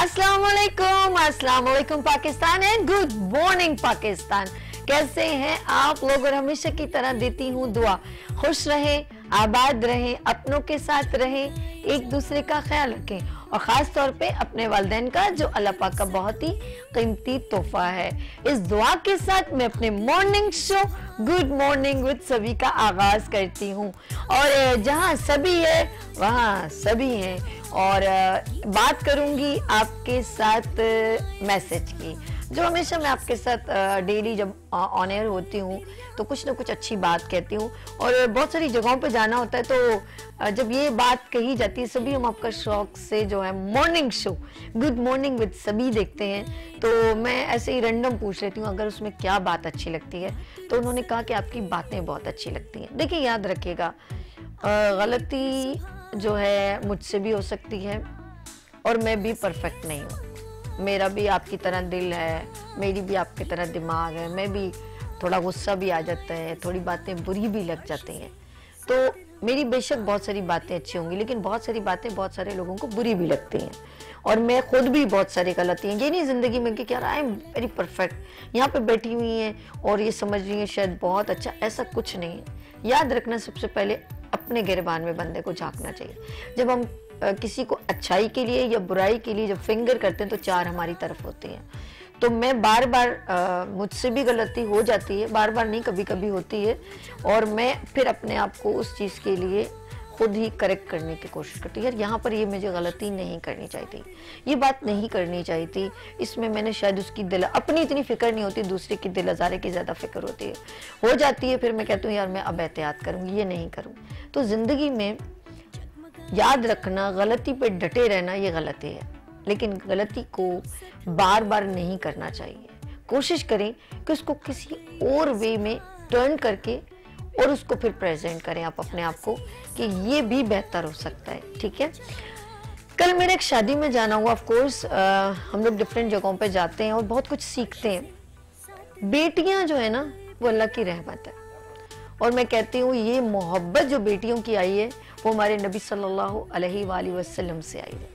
अस्सलाम वालेकुम Pakistan and good morning Pakistan. कैसे हैं आप लोग? और हमेशा की तरह देती हूँ दुआ, खुश रहें, आबाद रहें, अपनों के साथ रहें, एक दूसरे का ख्याल रखें और ख़ास तौर पे अपने वालिदैन का जो अल्लाह पाक का बहुत ही कीमती तोहफा है। इस दुआ के साथ मैं अपने morning show good morning with सभी का आगाज करती हूँ। और जहाँ सभी है वहाँ सभी हैं और बात करूँगी आपके साथ मैसेज की, जो हमेशा मैं आपके साथ डेली जब ऑन एयर होती हूँ तो कुछ ना कुछ अच्छी बात कहती हूँ। और बहुत सारी जगहों पे जाना होता है तो जब ये बात कही जाती है, सभी हम आपका शौक से जो है morning show good morning with सभी देखते हैं, तो मैं ऐसे ही रैंडम पूछ लेती हूँ अगर उसमें क्या बात अच्छी लगती है। तो उन्होंने कहा कि आपकी बातें बहुत अच्छी लगती हैं। देखिए याद रखिएगा, गलती जो है मुझसे भी हो सकती है और मैं भी परफेक्ट नहीं हूँ। मेरा भी आपकी तरह दिल है, मेरी भी आपकी तरह दिमाग है, मैं भी थोड़ा गुस्सा भी आ जाता है, थोड़ी बातें बुरी भी लग जाती हैं। तो मेरी बेशक बहुत सारी बातें अच्छी होंगी, लेकिन बहुत सारी बातें बहुत सारे लोगों को बुरी भी लगती हैं। और मैं खुद भी बहुत सारी गलती हैं, ये नहीं ज़िंदगी में कि यार आई एम वेरी परफेक्ट, यहाँ पे बैठी हुई हैं और ये समझ रही हैं शायद बहुत अच्छा, ऐसा कुछ नहीं है। याद रखना, सबसे पहले अपने गिरबान में बंदे को झांकना चाहिए। जब हम किसी को अच्छाई के लिए या बुराई के लिए जब फिंगर करते हैं तो चार हमारी तरफ होती हैं। तो मैं बार बार मुझसे भी गलती हो जाती है, बार बार नहीं, कभी कभी होती है, और मैं फिर अपने आप को उस चीज़ के लिए खुद ही करेक्ट करने की कोशिश करती हूँ। यार यहाँ पर ये मुझे गलती नहीं करनी चाहिए थी, ये बात नहीं करनी चाहिए थी, इसमें मैंने शायद उसकी दिल, अपनी इतनी फिक्र नहीं होती, दूसरे की दिल आज़ारे की ज़्यादा फिक्र होती है, हो जाती है। फिर मैं कहती हूँ यार मैं अब एहतियात करूँगी, ये नहीं करूँ। तो ज़िंदगी में याद रखना, गलती पे डटे रहना ये गलती है, लेकिन गलती को बार बार नहीं करना चाहिए। कोशिश करें कि उसको किसी और वे में टर्न करके और उसको फिर प्रेजेंट करें आप अपने आप को कि ये भी बेहतर हो सकता है। ठीक है, कल मेरे एक शादी में जाना हुआ। ऑफ कोर्स हम लोग डिफरेंट जगहों पे जाते हैं और बहुत कुछ सीखते हैं। बेटियां जो है ना वो अल्लाह की रहमत है, और मैं कहती हूँ ये मोहब्बत जो बेटियों की आई है वो हमारे नबी सल्लल्लाहु अलैहि वसल्लम से आई है।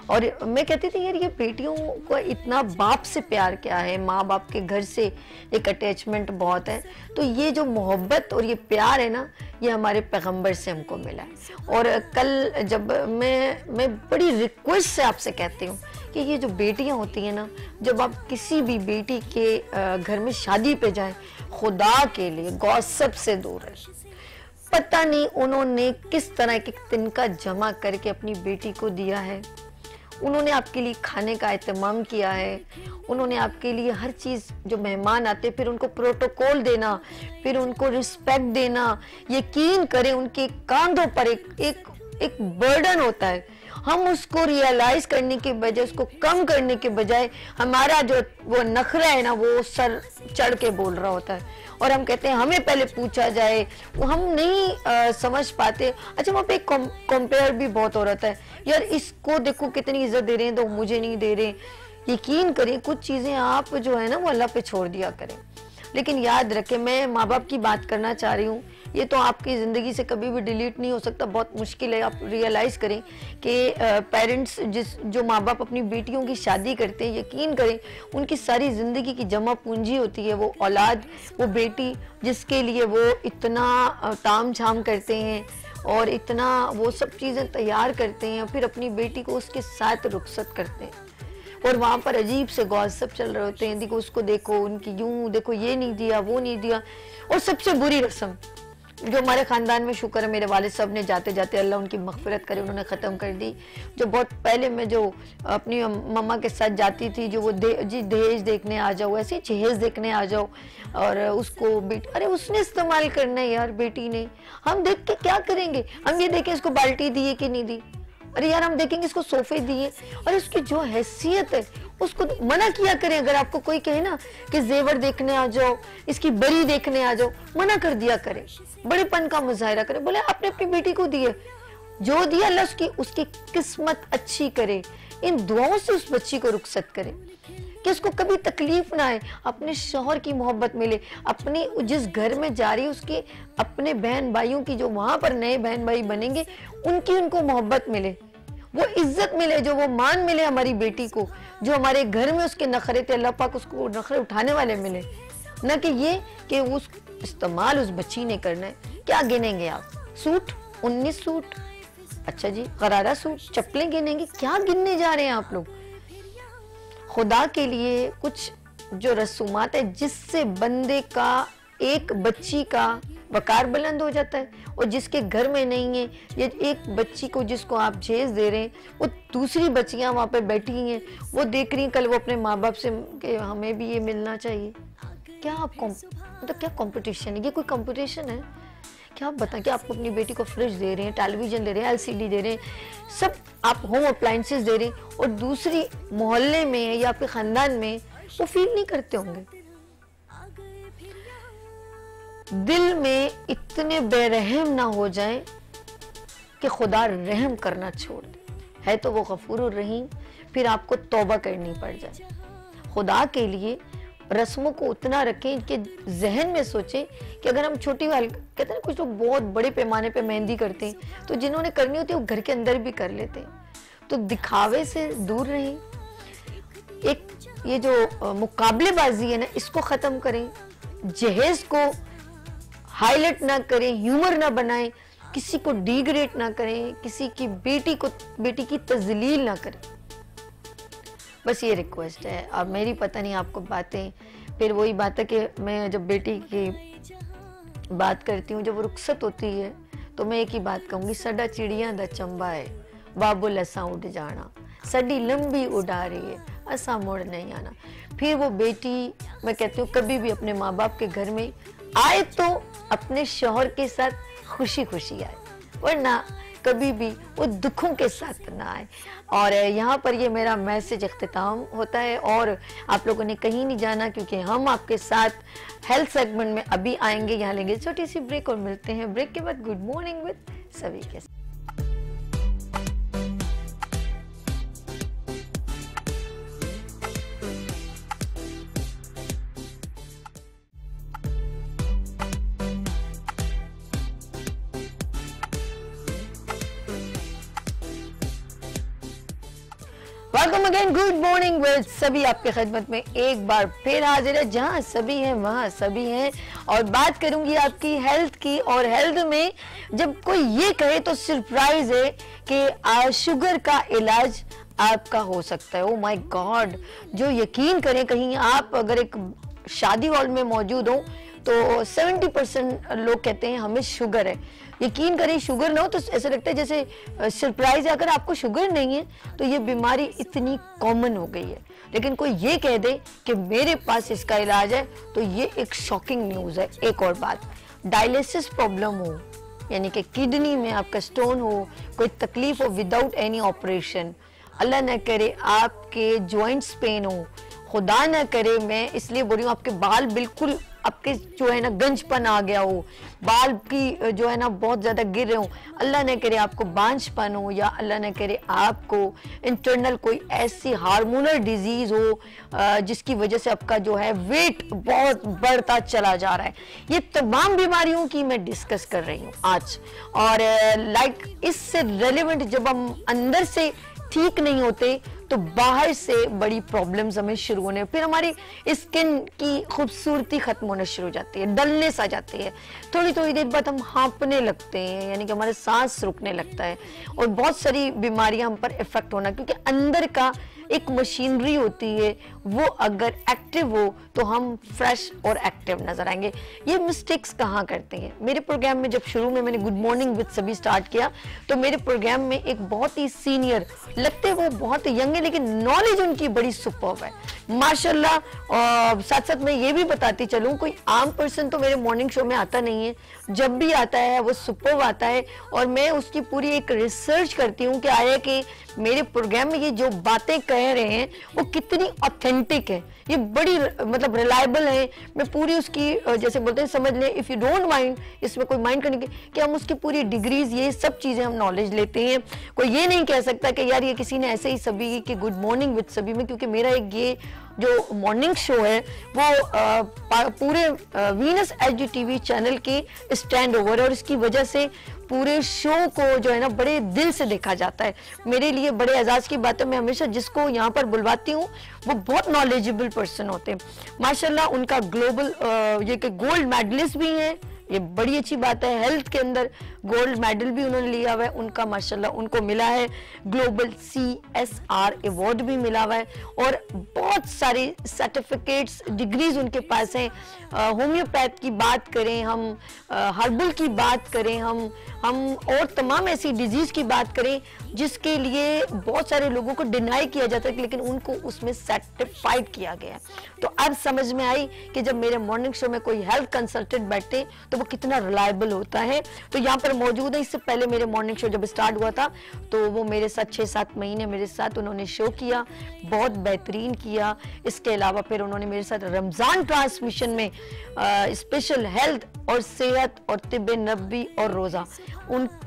और मैं कहती थी यार ये बेटियों को इतना बाप से प्यार क्या है, माँ बाप के घर से एक अटैचमेंट बहुत है। तो ये जो मोहब्बत और ये प्यार है ना, ये हमारे पैगंबर से हमको मिला है। और कल जब मैं बड़ी रिक्वेस्ट से आपसे कहती हूँ कि ये जो बेटियाँ होती हैं ना, जब आप किसी भी बेटी के घर में शादी पे जाएं, खुदा के लिए गॉसिप से दूर है। पता नहीं उन्होंने किस तरह के तिनका जमा करके अपनी बेटी को दिया है, उन्होंने आपके लिए खाने का एहतमाम किया है, उन्होंने आपके लिए हर चीज़, जो मेहमान आते फिर उनको प्रोटोकॉल देना, फिर उनको रिस्पेक्ट देना। यकीन करें उनके कंधों पर एक बर्डन होता है। हम उसको रियलाइज करने के बजाय, उसको कम करने के बजाय, हमारा जो वो नखरा है ना वो सर चढ़ के बोल रहा होता है, और हम कहते हैं हमें पहले पूछा जाए। वो हम नहीं समझ पाते। अच्छा, वहाँ पे एक कंपेयर भी बहुत हो रहा है, यार इसको देखो कितनी इज्जत दे रहे हैं तो मुझे नहीं दे रहे। यकीन करें कुछ चीज़ें आप जो है ना वो अल्लाह पे छोड़ दिया करें। लेकिन याद रखें, मैं माँ बाप की बात करना चाह रही हूँ, ये तो आपकी ज़िंदगी से कभी भी डिलीट नहीं हो सकता, बहुत मुश्किल है। आप रियलाइज़ करें कि पेरेंट्स जो माँ बाप अपनी बेटियों की शादी करते हैं, यकीन करें उनकी सारी ज़िंदगी की जमा पूंजी होती है वो औलाद, वो बेटी, जिसके लिए वो इतना ताम झाम करते हैं और इतना वो सब चीज़ें तैयार करते हैं, फिर अपनी बेटी को उसके साथ रुखसत करते हैं। और वहाँ पर अजीब से गॉसिप चल रहे होते हैं, देखो उसको देखो, उनकी यूं देखो, ये नहीं दिया वो नहीं दिया। और सबसे बुरी रस्म जो हमारे ख़ानदान में, शुक्र है मेरे वालिद साहब ने जाते जाते अल्लाह उनकी मग़फ़िरत करे, उन्होंने ख़त्म कर दी। जो बहुत पहले मैं जो अपनी मम्मा के साथ जाती थी, जो वो दहेज देखने आ जाओ, ऐसे जहेज देखने आ जाओ, और उसको अरे उसने इस्तेमाल करना है यार, बेटी ने। हम देख के क्या करेंगे? हम ये देखें इसको बाल्टी दी है कि नहीं दी, अरे यार हम देखेंगे इसको सोफे दिए, और इसकी जो हैसियत है उसको मना किया करें। अगर आपको कोई कहे ना कि जेवर देखने आ जाओ, इसकी बरी देखने आ जाओ, मना कर दिया करें, बड़ेपन का मुजाहिरा करें। बोले आपने अपनी बेटी को दिए, जो दिया अल्लाह उसकी किस्मत अच्छी करे, इन दुआओं से उस बच्ची को रुखसत करे कि उसको कभी तकलीफ ना आए, अपने शौहर की मोहब्बत मिले, अपनी जिस घर में जा रही है उसके अपने बहन भाइयों की, जो वहां पर नए बहन भाई बनेंगे, उनकी उनको मोहब्बत मिले। वो इज्जत मिले, जो वो मान मिले हमारी बेटी को, जो हमारे घर में उसके नखरे थे अल्लाह पाक उसको नखरे उठाने वाले मिले, न कि ये कि उस इस्तेमाल उस बच्ची ने करना है। क्या गिनेंगे आप? सूट 19 सूट, अच्छा जी गरारा सूट, चप्पलें गिनेंगे? क्या गिनने जा रहे हैं आप लोग? खुदा के लिए कुछ जो रसूमात है जिससे बंदे का, एक बच्ची का वकार बुलंद हो जाता है, और जिसके घर में नहीं है, ये एक बच्ची को जिसको आप जेज दे रहे हैं, वो दूसरी बच्चियां वहाँ पे बैठी हैं, वो देख रही हैं कल वो अपने माँ बाप से कि हमें भी ये मिलना चाहिए। क्या आप मतलब क्या कंपटीशन है? ये कोई कंपटीशन है क्या? आप बताएं कि आपको अपनी बेटी को फ्रिज दे रहे हैं, टेलीविजन दे रहे हैं, एलसीडी दे रहे हैं, सब आप होम अप्लायंसेस दे रहे हैं, और दूसरी मोहल्ले में या आपके खानदान में वो फील नहीं करते होंगे। दिल में इतने बेरहम ना हो जाएं कि खुदा रहम करना छोड़ दे। है तो वो गफूरुर रहीम, फिर आपको तौबा करनी पड़ जाए। खुदा के लिए रस्मों को उतना रखें कि जहन में सोचें कि अगर हम छोटी वाली, कहते हैं कुछ लोग बहुत बड़े पैमाने पे मेहंदी करते हैं, तो जिन्होंने करनी होती है वो घर के अंदर भी कर लेते हैं। तो दिखावे से दूर रहें, एक ये जो मुकाबलेबाजी है ना, इसको ख़त्म करें, जहेज को हाईलाइट ना करें, ह्यूमर ना बनाएं, किसी को डिग्रेड ना करें, किसी की बेटी की तजलील ना करें। बस ये रिक्वेस्ट है। अब मेरी पता नहीं आपको बातें, फिर वही बात है कि मैं जब बेटी की बात करती हूँ, जब वो रुखसत होती है, तो मैं एक ही बात कहूँगी, सड़ा चिड़िया दा चंबा है, बाबुल असा उड़ जाना, सड़ी लंबी उड़ा रही है, असा मुड़ नहीं आना। फिर वो बेटी, मैं कहती हूँ, कभी भी अपने माँ बाप के घर में आए तो अपने शौहर के साथ खुशी खुशी आए, वरना कभी भी वो दुखों के साथ ना आए। और यहाँ पर ये मेरा मैसेज इख्तिताम होता है, और आप लोगों ने कहीं नहीं जाना, क्योंकि हम आपके साथ हेल्थ सेगमेंट में अभी आएंगे। यहाँ लेंगे छोटी सी ब्रेक और मिलते हैं ब्रेक के बाद गुड मॉर्निंग विद सभी के साथ। Welcome again, good morning with सभी आपके खिदमत में एक बार फिर हाजिर है। जहां सभी हैं वहां सभी हैं, और बात करूंगी आपकी हेल्थ की। और हेल्थ में जब कोई ये कहे तो सरप्राइज है कि शुगर का इलाज आपका हो सकता है। ओ माय गॉड, जो यकीन करें, कहीं आप अगर एक शादी हॉल में मौजूद हो तो 70% लोग कहते हैं हमें शुगर है। यकीन करें, शुगर ना हो तो ऐसा लगता है जैसे सरप्राइज है। अगर आपको शुगर नहीं है तो ये बीमारी इतनी कॉमन हो गई है, लेकिन कोई ये कह दे कि मेरे पास इसका इलाज है तो ये एक शॉकिंग न्यूज़ है। एक और बात, डायलिसिस प्रॉब्लम हो, यानी कि किडनी में आपका स्टोन हो, कोई तकलीफ हो विदाउट एनी ऑपरेशन, अल्लाह न करे आपके जॉइंट्स पेन हो, खुदा न करे, मैं इसलिए बोल रही हूँ, आपके बाल बिल्कुल आपके जो है ना गंजपन आ गया हो, बाल की जो है ना बहुत ज़्यादा गिर रहे हो, अल्लाह न करे आपको बांझपन हो, या अल्लाह न करे आपको इंटरनल कोई ऐसी हार्मोनल डिजीज़ हो जिसकी वजह से आपका जो है वेट बहुत बढ़ता चला जा रहा है। ये तमाम बीमारियों की मैं डिस्कस कर रही हूँ आज। और लाइक इससे रेलिवेंट, जब हम अंदर से ठीक नहीं होते तो बाहर से बड़ी प्रॉब्लम्स हमें शुरू होने, फिर हमारी स्किन की खूबसूरती खत्म होना शुरू हो जाती है, डलनेस आ जाती है, थोड़ी थोड़ी देर बाद हम हाँपने लगते हैं, यानी कि हमारे सांस रुकने लगता है, और बहुत सारी बीमारियां हम पर इफेक्ट होना, क्योंकि अंदर का एक मशीनरी होती है, वो अगर एक्टिव हो तो हम फ्रेश और एक्टिव नजर आएंगे। ये मिस्टेक्स कहाँ करते हैं? मेरे प्रोग्राम में जब शुरू में मैंने गुड मॉर्निंग विद सभी स्टार्ट किया तो मेरे प्रोग्राम में एक बहुत ही सीनियर, लगते वो बहुत यंग है लेकिन नॉलेज उनकी बड़ी सुपर्ब है माशाल्लाह। और साथ साथ मैं ये भी बताती चलूँ, कोई आम पर्सन तो मेरे मॉर्निंग शो में आता नहीं है, जब भी आता है वो सुपर्ब आता है, और मैं उसकी पूरी एक रिसर्च करती हूँ कि आया कि मेरे प्रोग्राम में ये जो बातें कह रहे हैं वो कितनी ऑथेंटिक है, ये बड़ी मतलब रिलायबल है। मैं पूरी उसकी जैसे बोलते हैं, समझ लें, इफ़ यू डोंट माइंड, इसमें कोई माइंड करने की कि हम उसकी पूरी डिग्रीज, ये सब चीज़ें हम नॉलेज लेते हैं। कोई ये नहीं कह सकता कि यार ये किसी ने ऐसे ही सभी की गुड मॉर्निंग विद सभी में, क्योंकि मेरा एक ये जो मॉर्निंग शो है वो पूरे वीनस एचडी टीवी चैनल के स्टैंड ओवर है, और इसकी वजह से पूरे शो को जो है ना बड़े दिल से देखा जाता है। मेरे लिए बड़े एजाज की बात है, मैं हमेशा जिसको यहाँ पर बुलवाती हूँ वो बहुत नॉलेजेबल पर्सन होते हैं माशाल्लाह। उनका ग्लोबल ये कि गोल्ड मेडलिस्ट भी हैं, ये बड़ी अच्छी बात है। हेल्थ के अंदर गोल्ड मेडल भी उन्होंने लिया हुआ है उनका माशाल्लाह, उनको मिला है ग्लोबल CSR अवार्ड भी मिला हुआ है, और बहुत सारे सर्टिफिकेट्स डिग्रीज उनके पास हैं। होम्योपैथ की बात करें हम, हर्बल की बात करें हम और तमाम ऐसी डिजीज की बात करें जिसके लिए बहुत सारे लोगों को डिनाई किया जाता है, लेकिन उनको उसमें सर्टिफाइड किया गया। तो अब समझ में आई कि जब मेरे मॉर्निंग शो में कोई हेल्थ कंसल्टेंट बैठते तो वो कितना रिलायबल होता है। तो यहाँ पर मौजूद है। इससे पहले मेरे मॉर्निंग शो जब स्टार्ट हुआ था तो वो मेरे साथ 6-7 महीने मेरे साथ उन्होंने शो किया, बहुत बेहतरीन किया। इसके अलावा फिर उन्होंने मेरे साथ रमज़ान ट्रांसमिशन में स्पेशल हेल्थ और सेहत और तिब्बे नबी और रोज़ा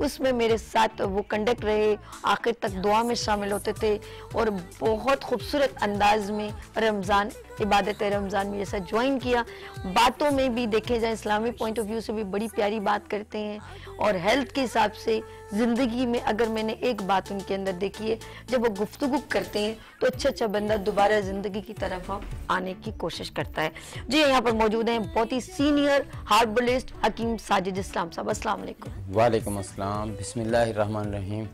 उसमें मेरे साथ वो कंडक्ट रहे, आखिर तक दुआ में शामिल होते थे और बहुत खूबसूरत अंदाज में रमज़ान इबादत रमज़ान में जैसा ज्वाइन किया। बातों में भी देखे जाए इस्लामी पॉइंट ऑफ व्यू से भी बड़ी प्यारी बात करते हैं, और हेल्थ के हिसाब से ज़िंदगी में अगर मैंने एक बात उनके अंदर देखी है, जब वो गुफ्तगू करते हैं तो अच्छा बंदा दोबारा ज़िंदगी की तरफ आने की कोशिश करता है। जी यहाँ पर मौजूद हैं बहुत ही सीनियर हार्बलिस्ट हकीम साजिद इस्लाम साहब। अस्सलाम वालेकुम। वालेकुम अस्सलाम। बिस्मिल्लाहिर्रहमानिर्रहीम।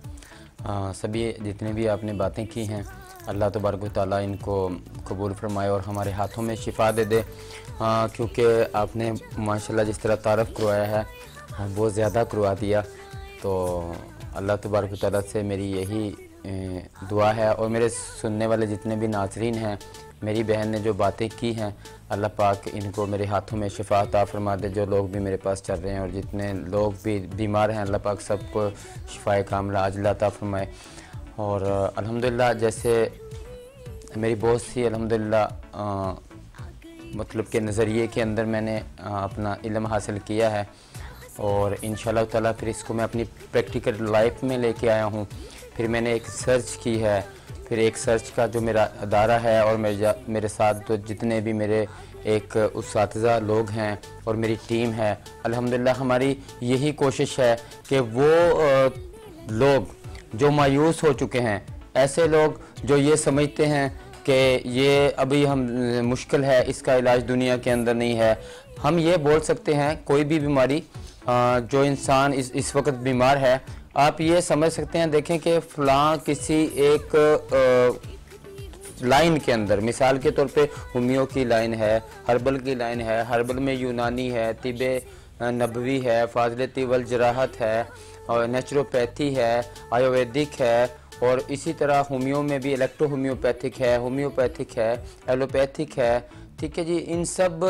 सभी जितने भी आपने बातें की हैं अल्लाह तबारक व तआला इनको कबूल फरमाए और हमारे हाथों में शिफा दे दे, क्योंकि आपने माशाल्लाह जिस तरह तारफ़ करवाया है बहुत ज़्यादा करवा दिया। तो अल्लाह तबारक व तआला से मेरी यही दुआ है, और मेरे सुनने वाले जितने भी नाज़रीन हैं, मेरी बहन ने जो बातें की हैं अल्लाह पाक इनको मेरे हाथों में शिफा अता फरमा दे। जो लोग भी मेरे पास चल रहे हैं और जितने लोग भी बीमार हैं अल्लाह पाक सबको शिफाए कामिला आजिला अता फरमाए। और अल्हम्दुलिल्लाह जैसे मेरी बहुत सी अल्हम्दुलिल्लाह मतलब के नज़रिए के अंदर मैंने अपना इल्म हासिल किया है, और इंशाअल्लाह ताला फिर इसको मैं अपनी प्रैक्टिकल लाइफ में लेके आया हूँ। फिर मैंने एक सर्च की है, फिर एक सर्च का जो मेरा अदारा है और मेरे साथ तो जितने भी मेरे एक उस्ताज़ा लोग हैं और मेरी टीम है, अल्हम्दुलिल्लाह हमारी यही कोशिश है कि वो लोग जो मायूस हो चुके हैं, ऐसे लोग जो ये समझते हैं कि ये अभी हम मुश्किल है, इसका इलाज दुनिया के अंदर नहीं है। हम ये बोल सकते हैं कोई भी बीमारी जो इंसान इस वक्त बीमार है, आप ये समझ सकते हैं, देखें कि फ़लाँ किसी एक लाइन के अंदर, मिसाल के तौर पे होमियो की लाइन है, हर्बल की लाइन है, हर्बल में यूनानी है, तिब्बे नबवी है, फाज़िलती वल जराहत है, और नेचुरोपैथी है, आयुर्वेदिक है, और इसी तरह होमियो में भी इलेक्ट्रो होम्योपैथिक है, होम्योपैथिक है, एलोपैथिक है। ठीक है जी, इन सब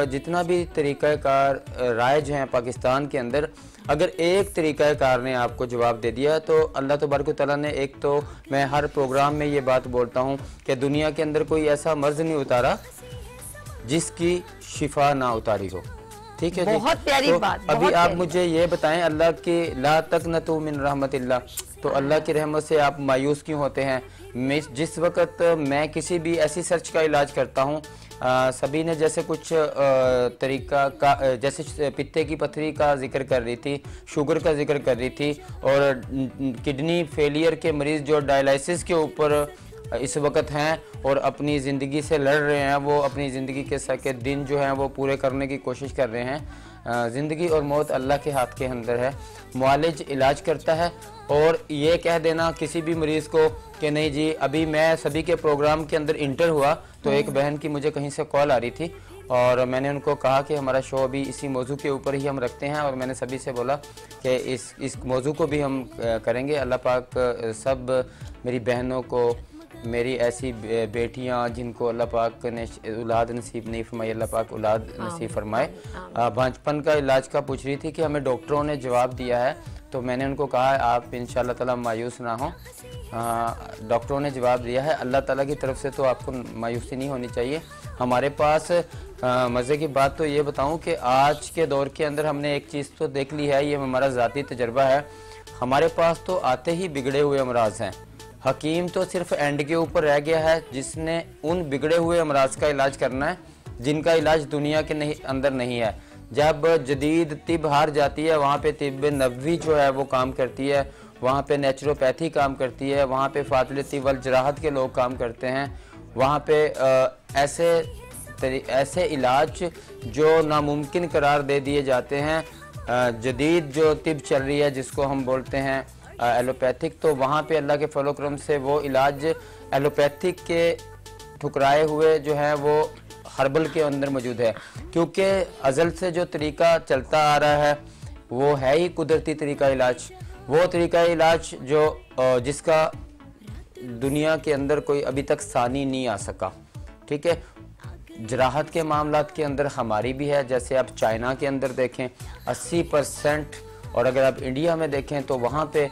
जितना भी तरीक़ाकार राइज हैं पाकिस्तान के अंदर, अगर एक तरीक़ाकार ने आपको जवाब दे दिया तो अल्लाह तबारक व तआला ने, एक तो मैं हर प्रोग्राम में ये बात बोलता हूँ कि दुनिया के अंदर कोई ऐसा मर्ज़ नहीं उतारा जिसकी शिफा ना उतारी हो। ठीक है जी, बहुत प्यारी तो बात। अभी आप मुझे ये बताएं, अल्लाह की ला तक़नतू मिन रहमतिल्लाह, तो अल्लाह की रहमत से आप मायूस क्यों होते हैं? जिस वक़्त मैं किसी भी ऐसी सर्च का इलाज करता हूँ, सभी ने जैसे कुछ तरीका का, जैसे पित्ते की पथरी का जिक्र कर रही थी, शुगर का जिक्र कर रही थी, और किडनी फेलियर के मरीज़ जो डायलिसिस के ऊपर इस वक्त हैं और अपनी ज़िंदगी से लड़ रहे हैं, वो अपनी ज़िंदगी के दिन जो हैं वो पूरे करने की कोशिश कर रहे हैं। ज़िंदगी और मौत अल्लाह के हाथ के अंदर है, मुआलिज इलाज करता है। और ये कह देना किसी भी मरीज़ को कि नहीं जी, अभी मैं सभी के प्रोग्राम के अंदर इंटर हुआ तो एक बहन की मुझे कहीं से कॉल आ रही थी, और मैंने उनको कहा कि हमारा शो अभी इसी मौजू के ऊपर ही हम रखते हैं, और मैंने सभी से बोला कि इस मौजू को भी हम करेंगे। अल्लाह पाक सब मेरी बहनों को, मेरी ऐसी बेटियां जिनको अल्लाह पाक ने औलाद नसीब नहीं फरमाई, अल्लाह पाक औलाद नसीब फरमाए। बांझपन का इलाज का पूछ रही थी कि हमें डॉक्टरों ने जवाब दिया है, तो मैंने उनको कहा आप इंशाअल्लाह ताला मायूस ना हो, डॉक्टरों ने जवाब दिया है, अल्लाह ताला की तरफ से तो आपको मायूसी नहीं होनी चाहिए। हमारे पास मज़े की बात तो ये बताऊं कि आज के दौर के अंदर हमने एक चीज़ तो देख ली है, ये हमारा ज़ाती तजर्बा है, हमारे पास तो आते ही बिगड़े हुए अमराज हैं, हकीम तो सिर्फ एंड के ऊपर रह गया है, जिसने उन बिगड़े हुए अमराज का इलाज करना है जिनका इलाज दुनिया के अंदर नहीं है। जब जदीद तिब हार जाती है, वहाँ पे तिब नबवी जो है वो काम करती है, वहाँ पे नेचुरोपैथी काम करती है, वहाँ पे फातिल तिब वल जराहत के लोग काम करते हैं। वहाँ पे ऐसे इलाज जो नामुमकिन करार दे दिए जाते हैं। जदीद जो तिब चल रही है जिसको हम बोलते हैं एलोपैथिक, तो वहाँ पे अल्लाह के फलो करम से वो इलाज एलोपैथिक के ठुकराए हुए जो है वो हर्बल के अंदर मौजूद है, क्योंकि अज़ल से जो तरीका चलता आ रहा है वो है ही कुदरती तरीका इलाज। वो तरीका इलाज जो जिसका दुनिया के अंदर कोई अभी तक सानी नहीं आ सका। ठीक है, जराहत के मामलात के अंदर हमारी भी है, जैसे आप चाइना के अंदर देखें 80%, और अगर आप इंडिया में देखें तो वहाँ पे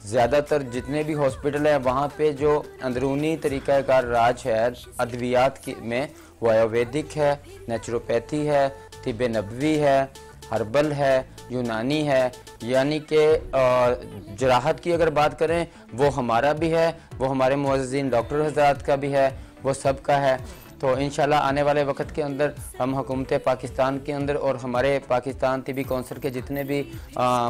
ज़्यादातर जितने भी हॉस्पिटल हैं वहाँ पे जो अंदरूनी तरीक़ाकार राज है अद्वियात में वो आयुर्वेदिक है, नेचुरोपैथी है, तिब नबवी है, हर्बल है, यूनानी है। यानी कि जराहत की अगर बात करें वो हमारा भी है, वो हमारे मुअज़्ज़िन डॉक्टर हज़रात का भी है, वो सब का है। तो इंशाल्लाह आने वाले वक्त के अंदर हम हुकूमत पाकिस्तान के अंदर और हमारे पाकिस्तान तिबी कौंसिल के जितने भी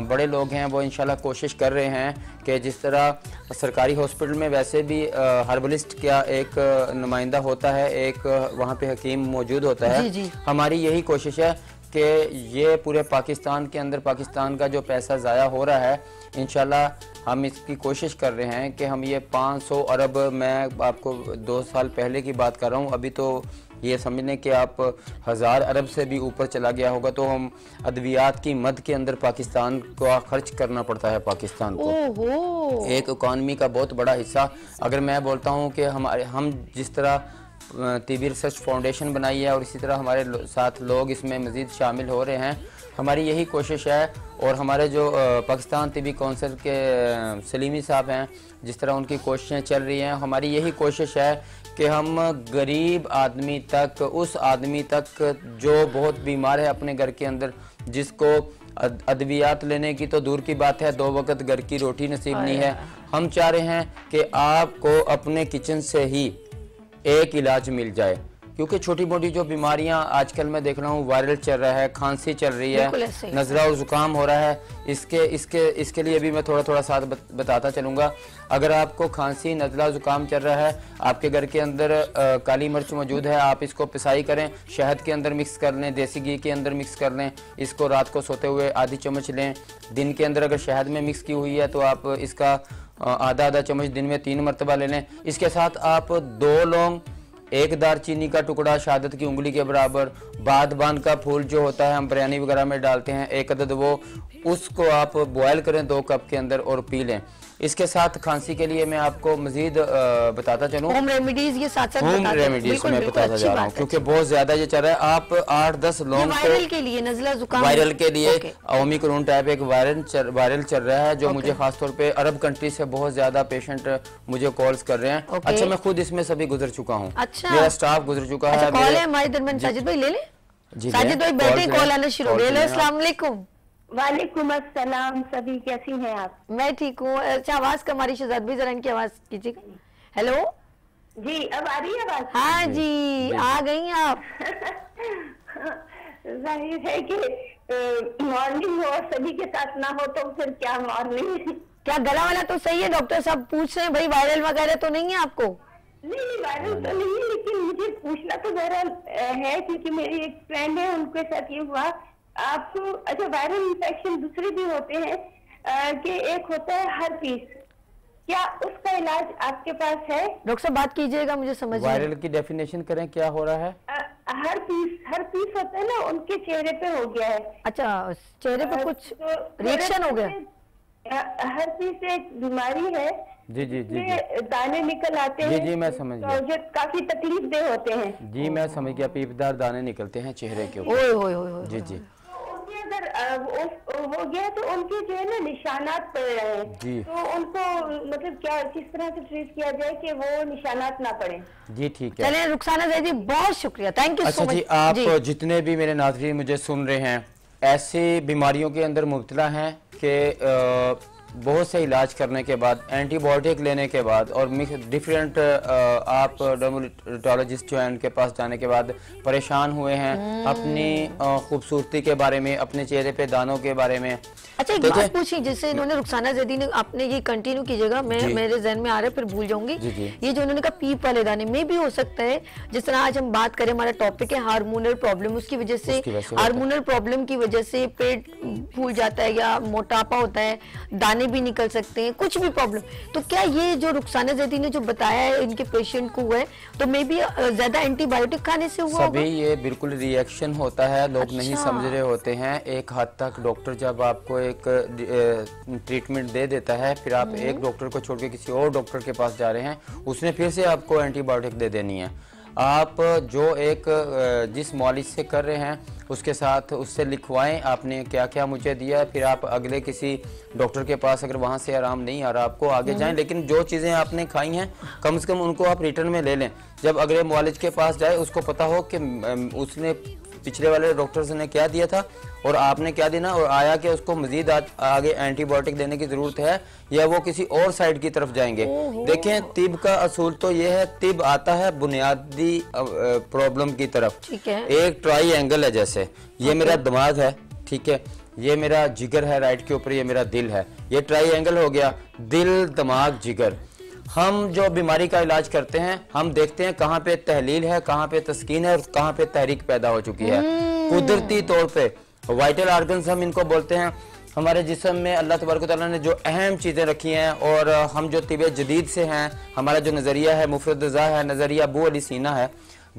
बड़े लोग हैं वो इंशाल्लाह कोशिश कर रहे हैं कि जिस तरह सरकारी हॉस्पिटल में वैसे भी हर्बलिस्ट का एक नुमाइंदा होता है, एक वहाँ पे हकीम मौजूद होता है। जी। हमारी यही कोशिश है कि ये पूरे पाकिस्तान के अंदर पाकिस्तान का जो पैसा ज़ाया हो रहा है, इंशाल्लाह हम इसकी कोशिश कर रहे हैं कि हम ये 500 अरब, मैं आपको 2 साल पहले की बात कर रहा हूँ, अभी तो ये समझ लें कि आप 1000 अरब से भी ऊपर चला गया होगा, तो हम अद्वियात की मद के अंदर पाकिस्तान को खर्च करना पड़ता है पाकिस्तान को। एक इकॉनमी का बहुत बड़ा हिस्सा। अगर मैं बोलता हूँ कि हम जिस तरह तिबी रिसर्च फाउंडेशन बनाई है और इसी तरह हमारे साथ लोग इसमें मज़ीद शामिल हो रहे हैं, हमारी यही कोशिश है। और हमारे जो पाकिस्तान तिबी कौंसिल के सलीमी साहब हैं, जिस तरह उनकी कोशिशें चल रही हैं, हमारी यही कोशिश है कि हम गरीब आदमी तक, उस आदमी तक जो बहुत बीमार है अपने घर के अंदर, जिसको अद्वियात लेने की तो दूर की बात है, 2 वक्त घर की रोटी नसीब नहीं है, हम चाह रहे हैं कि आपको अपने किचन से ही एक इलाज मिल जाए। क्योंकि छोटी मोटी जो बीमारियां आजकल मैं देख रहा हूँ, वायरल चल रहा है, खांसी चल रही है, नज़ला और ज़ुकाम हो रहा है, इसके लिए भी मैं थोड़ा साथ बताता चलूँगा। अगर आपको खांसी, नज़ला, ज़ुकाम चल रहा है, आपके घर के अंदर काली मिर्च मौजूद है, आप इसको पिसाई करें, शहद के अंदर मिक्स कर लें, देसी घी के अंदर मिक्स कर लें, इसको रात को सोते हुए आधी चम्मच लें। दिन के अंदर अगर शहद में मिक्स की हुई है तो आप इसका आधा चम्मच दिन में 3 मरतबा ले लें। इसके साथ आप 2 लौंग, 1 दारचीनी का टुकड़ा शहादत की उंगली के बराबर, बादबान का फूल जो होता है हम बिरयानी वगैरह में डालते हैं, 1 अदद वो, उसको आप बॉयल करें 2 कप के अंदर और पी लें। इसके साथ खांसी के लिए मैं आपको मजीद बताता चलूँ, होम रेमेडीज ये साथ होम रेमेडीज मैं बताता जा रहा हूँ, क्योंकि बहुत ज्यादा ये चल रहा है। आप 8-10 लौंग वायरल के लिए, नज़ला ज़ुकाम वायरल के लिए, ओमिक्रॉन टाइप एक वायरल चल रहा है, जो मुझे खासतौर पे अरब कंट्री से बहुत ज्यादा पेशेंट मुझे कॉल्स कर रहे हैं। अच्छा, मैं खुद इसमें सभी गुजर चुका हूँ, मेरा स्टाफ गुजर चुका है। कॉल है हमारे दरमियान, साजिद भाई ले लें। साजिद भाई बैठे, कॉल आना शुरू हो गया। अस्सलाम वालेकुम। वालेकुम अस्सलाम। सभी कैसी हैं आप? मैं ठीक हूँ। अच्छा, आवाज का हमारी शहजाद भाई जरा इनकी आवाज कीजिएगा। हेलो जी, अब आ रही है आवाज? हाँ जी, आ गई आप। जाहिर है कि मॉर्निंग हो, सभी के साथ ना हो तो फिर क्या मॉर्निंग। क्या गला वाला तो सही है? डॉक्टर साहब पूछ रहे हैं भाई, वायरल वगैरह तो नहीं है आपको? नहीं, वायरल तो नहीं है, लेकिन मुझे पूछना तो बहरहाल है, क्योंकि मेरी एक फ्रेंड है, उनके साथ ये हुआ। आपको अच्छा, वायरल इन्फेक्शन दूसरे भी होते हैं कि एक होता है हर्पीस, क्या उसका इलाज आपके पास है? डॉक्टर साहब बात कीजिएगा, मुझे समझ। वायरल की डेफिनेशन करें, क्या हो रहा है? हर्पीस होता है ना, उनके चेहरे पे हो गया है। अच्छा, चेहरे पे कुछ रिएक्शन हो गया? हर्पीस एक बीमारी है, जी जी जी, दाने निकल आते हैं। जी मैं समझ गया, जो काफी तकलीफ दे होते हैं। जी मैं समझ गया, पीपदार दाने निकलते हैं चेहरे के ऊपर। जी जी, अगर हो गया तो उनके जो है ना निशानात पड़ रहे हैं, तो उनको मतलब क्या किस तरह से ट्रीट किया जाए कि वो निशानात ना पड़े? जी ठीक है। चलिए रुखसाना जी, बहुत शुक्रिया, थैंक यू सो मच। जी, आप जितने भी मेरे नाज़रीन मुझे सुन रहे हैं, ऐसी बीमारियों के अंदर मुब्तला हैं कि बहुत से इलाज करने के बाद, एंटीबायोटिक लेने के बाद और डिफरेंट आप डर्मेटोलॉजिस्ट जो है उनके पास जाने के बाद परेशान हुए हैं अपनी खूबसूरती के बारे में, अपने चेहरे पे दानों के बारे में। अच्छा एक बात पूछी, जैसे इन्होंने रुखसाना जैदी ने, आपने ये कंटिन्यू कीजिएगा, मैं मेरे जहन में आ रहा है फिर भूल जाऊंगी। ये जो उन्होंने कहा पीप वाले दाने में भी हो सकता है, जिस तरह आज हम बात करें, हमारा टॉपिक है हार्मोनल प्रॉब्लम, उसकी वजह से हार्मोनल प्रॉब्लम की वजह से पेट फूल जाता है या मोटापा होता है, दाने भी निकल सकते हैं, कुछ भी प्रॉब्लम। तो क्या ये जो रुखसाना जैदी ने जो बताया है इनके पेशेंट को हुआ है, तो मे बी ज्यादा एंटीबायोटिक खाने से हुआ होगा? ये बिल्कुल रिएक्शन होता है, लोग नहीं समझ रहे होते हैं। एक हद तक डॉक्टर जब आपको एक ट्रीटमेंट दे देता है, फिर आप एक डॉक्टर को छोड़ के किसी और डॉक्टर के पास जा रहे हैं, उसने फिर से आपको एंटीबायोटिक दे देनी है। आप जो एक जिस मॉलिज से कर रहे हैं उसके साथ उससे लिखवाएं आपने क्या क्या मुझे दिया, फिर आप अगले किसी डॉक्टर के पास, अगर वहां से आराम नहीं आ रहा आपको, आगे जाएं। लेकिन जो चीज़ें आपने खाई हैं कम से कम उनको आप रिटर्न में ले लें। जब अगले मॉलिज के पास जाए उसको पता हो कि उसने पिछले वाले डॉक्टर्स ने क्या दिया था और आपने क्या देना, और आया कि उसको मजीद आगे एंटीबायोटिक देने की जरूरत है या वो किसी और साइड की तरफ जाएंगे। देखें, तिब का असूल तो ये है, तिब आता है बुनियादी प्रॉब्लम की तरफ। ठीक है। एक ट्राई एंगल है, जैसे ये मेरा दिमाग है, ठीक है, ये मेरा जिगर है राइट के ऊपर, ये मेरा दिल है, ये ट्राई एंगल हो गया, दिल दिमाग जिगर। हम जो बीमारी का इलाज करते हैं हम देखते हैं कहाँ पे तहलील है, कहाँ पे तस्कीन है और कहाँ पे तहरीक पैदा हो चुकी है। कुदरती तौर पे वाइटल ऑर्गन्स हम इनको बोलते हैं। हमारे जिस्म में अल्लाह तबारक तआला ने जो अहम चीज़ें रखी हैं, और हम जो तिब जदीद से हैं, हमारा जो नज़रिया है मुफरदज़ा है, नज़रिया अबू अली सीना है,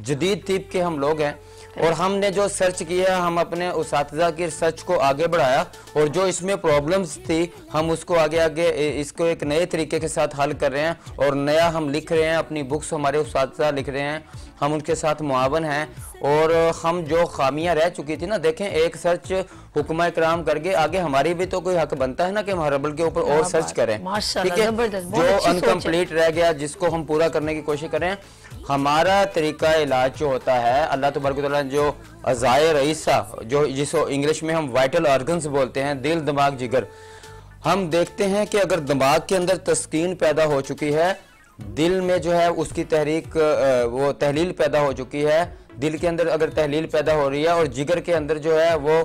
जदीद तिब के हम लोग हैं। और हमने जो सर्च किया, हम अपने उसातिज़ा की रिसर्च को आगे बढ़ाया और जो इसमें प्रॉब्लम्स थी हम उसको आगे इसको एक नए तरीके के साथ हल कर रहे हैं और नया हम लिख रहे हैं, अपनी बुक्स हमारे उसातिज़ा लिख रहे हैं, हम उनके साथ मुआवन हैं। और हम जो खामियां रह चुकी थी ना, देखें एक सर्च हुक्मा इकराम करके आगे हमारी भी तो कोई हक बनता है ना कि हम हर्बल के ऊपर और सर्च करें, ठीक है। जो अनकम्प्लीट रह गया जिसको हम पूरा करने की कोशिश करें। हमारा तरीका इलाज जो होता है, अल्लाह तबारक व तआला जो अज़ाए रईसा, जो जिसको इंग्लिश में हम वाइटल ऑर्गन्स बोलते हैं, दिल दिमाग जिगर, हम देखते हैं कि अगर दिमाग के अंदर तस्कीन पैदा हो चुकी है, दिल में जो है उसकी तहरीक वो तहलील पैदा हो चुकी है, दिल के अंदर अगर तहलील पैदा हो रही है और जिगर के अंदर जो है वो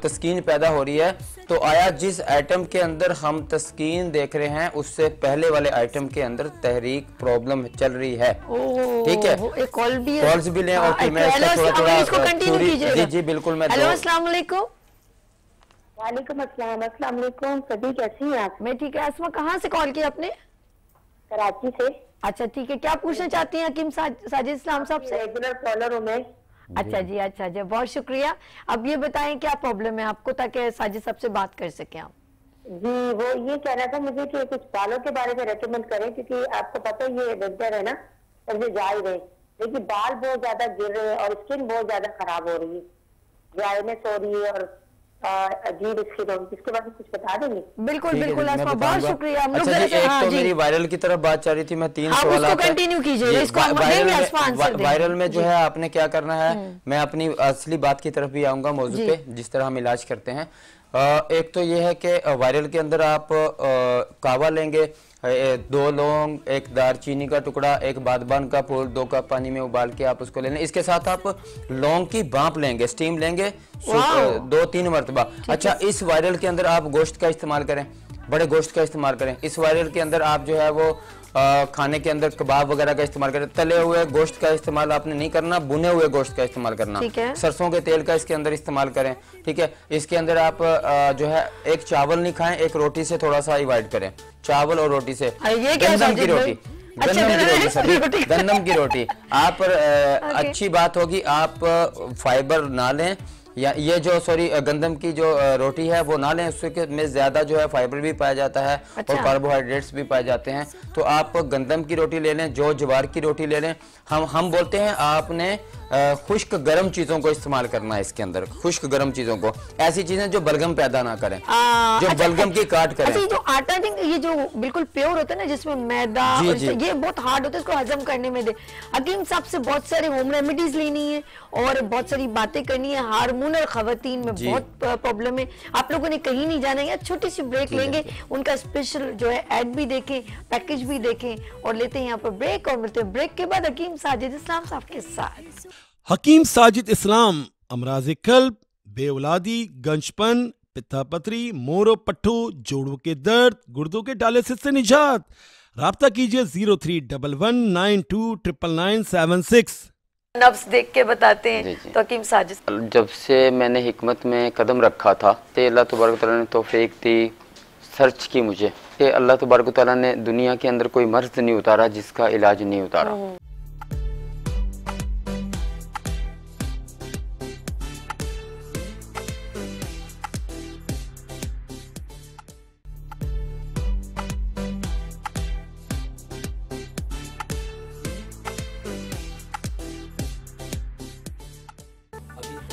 तस्कीन पैदा हो रही है, तो आया जिस आइटम के अंदर हम तस्कीन देख रहे हैं उससे पहले वाले आइटम के अंदर तहरीक प्रॉब्लम चल रही है, ठीक है। कॉल्स भी लें और फिर मैं थोड़ा जी बिल्कुल मैं। हेलो अस्सलाम वालेकुम। वालेकुम अस्सलाम। अस्सलाम वालेकुम सभी, कैसी हैं आप? मैं ठीक है। आसमा, कहाँ से कॉल किया आपने? कराची से। अच्छा ठीक है, क्या पूछना चाहती हैं हकीम साजिद इस्लाम साहब से? रेगुलर कॉलर हूँ मैं। अच्छा जी, अच्छा जी, बहुत शुक्रिया। अब ये बताएं क्या प्रॉब्लम है आपको, ताकि साजिद साहब से बात कर सकें आप। जी, वो ये कहना था मुझे कि कुछ बालों के बारे में रेकमेंड करें, क्योंकि आपको पता है ये विंटर है ना, सबसे जाहिर है, लेकिन बाल बहुत ज्यादा गिर रहे हैं और स्किन बहुत ज्यादा खराब हो रही है, ड्राइनेस हो रही है और अजीब स्किन हो रही है। इसके बारे में कुछ बता देंगे? बिल्कुल बिल्कुल आसमा, बहुत शुक्रिया। हम लोग एक तो मेरी वायरल की तरफ बात चल रही थी, मैं 3 सवाल कंटिन्यू कीजिए। वायरल में जो है आपने क्या करना है, मैं अपनी असली बात की तरफ भी आऊंगा मौजूद पे, जिस तरह हम इलाज करते हैं। एक तो ये है कि वायरल के अंदर आप कावा लेंगे, 2 लौंग, 1 दारचीनी का टुकड़ा, 1 बादबान का फूल, 2 कप पानी में उबाल के आप उसको ले लें। इसके साथ आप लौंग की भाप लेंगे, स्टीम लेंगे 2-3 मरतबा। अच्छा, इस वायरल के अंदर आप गोश्त का इस्तेमाल करें, बड़े गोश्त का इस्तेमाल करें। इस वायरल के अंदर आप जो है वो खाने के अंदर कबाब वगैरह का इस्तेमाल करें। तले हुए गोश्त का इस्तेमाल आपने नहीं करना, बुने हुए गोश्त का इस्तेमाल करना। सरसों के तेल का इसके अंदर इस्तेमाल करें, ठीक है। इसके अंदर आप जो है एक चावल नहीं खाएं, एक रोटी से थोड़ा सा अवॉइड करें, चावल और रोटी से। गंदम की रोटी, गंदम की रोटी आप अच्छी बात होगी, आप फाइबर ना लें, या ये जो गंदम की जो रोटी है वो ना लें, उसके में ज्यादा जो है फाइबर भी पाया जाता है और कार्बोहाइड्रेट्स भी पाए जाते हैं। तो आप गंदम की रोटी ले लें, जो ज्वार की रोटी ले लें। हम बोलते हैं आपने खुश्क गर्म चीजों को इस्तेमाल करना है इसके अंदर, खुश्क गर्म चीजों को, ऐसी चीजें जो बलगम पैदा ना करें, जो अच्छा, बलगम की काट करें। अच्छा, ये जो आटा थिंक ये जो बिल्कुल प्योर होता है ना, जिसमें मैदा और ये बहुत हार्ड होता है, इसको हजम करने में दे। हकीम साहब से बहुत सारे होम रेमेडीज लेनी है और बहुत सारी बातें करनी है। हार्मोनल खवातीन में बहुत प्रॉब्लम है, आप लोगों ने कहीं नहीं जाना है। छोटी सी ब्रेक लेंगे, उनका स्पेशल जो है एड भी देखें, पैकेज भी देखें और लेते हैं यहाँ पर ब्रेक और मिलते हैं ब्रेक के बाद हकीम साजिद इस्लाम साहब के साथ। हकीम साजिद इस्लाम अमराज कल्ब, बेऔलादी, गंजपन, पित्तापत्री, मोरो पट्टू, जोड़ों के दर्द, गुर्दों के डायलिसिस से निजात। राब्ता कीजिए 0311929976। नफ्स देख के बताते हैं। तो हकीम साजिद, जब से मैंने हिकमत में कदम रखा था तो अल्लाह तबारक तआला ने तौफीक दी, सर्च की मुझे कि अल्लाह तबारक तआला ने दुनिया के अंदर कोई मर्ज नहीं उतारा जिसका इलाज नहीं उतारा।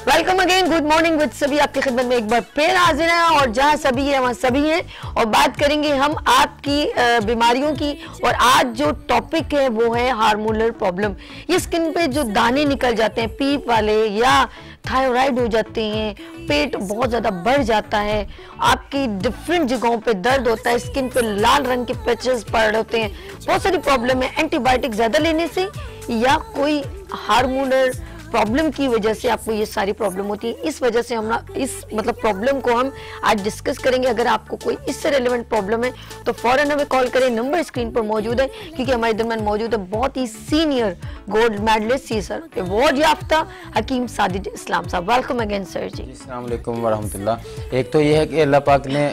Welcome again, good morning with सभी आपकी खिदमत में एक बार फिर हाजिर है और जहां सभी है वहां सभी हैं और बात करेंगे हम आपकी बीमारियों की। और आज जो टॉपिक है वो है हार्मोनल प्रॉब्लम। ये स्किन पे जो दाने निकल जाते हैं पीप वाले या थायराइड हो जाते हैं, पेट बहुत ज़्यादा बढ़ जाता है, आपकी डिफरेंट जगहों पे दर्द होता है, स्किन पे लाल रंग के पैचेस पड़ होते हैं, बहुत सारी प्रॉब्लम है। एंटीबायोटिक ज़्यादा लेने से या कोई हार्मोनल प्रॉब्लम की वजह से आपको ये सारी प्रॉब्लम होती है। इस वजह से हम इस मतलब प्रॉब्लम को हम आज डिस्कस करेंगे। अगर आपको कोई इससे रेलेवेंट प्रॉब्लम है तो फौरन हमें कॉल करें, नंबर स्क्रीन पर मौजूद है, क्योंकि हमारे दरमियान मौजूद है बहुत ही सीनियर गोल्ड मेडलिस्ट सीसर अवार्ड याफ्ता हकीम साजिद इस्लाम साहब। वेलकम अगेन सर जी। अस्सलाम वालेकुम वरहमतुल्लाह। एक तो ये है कि अल्लाह पाक ने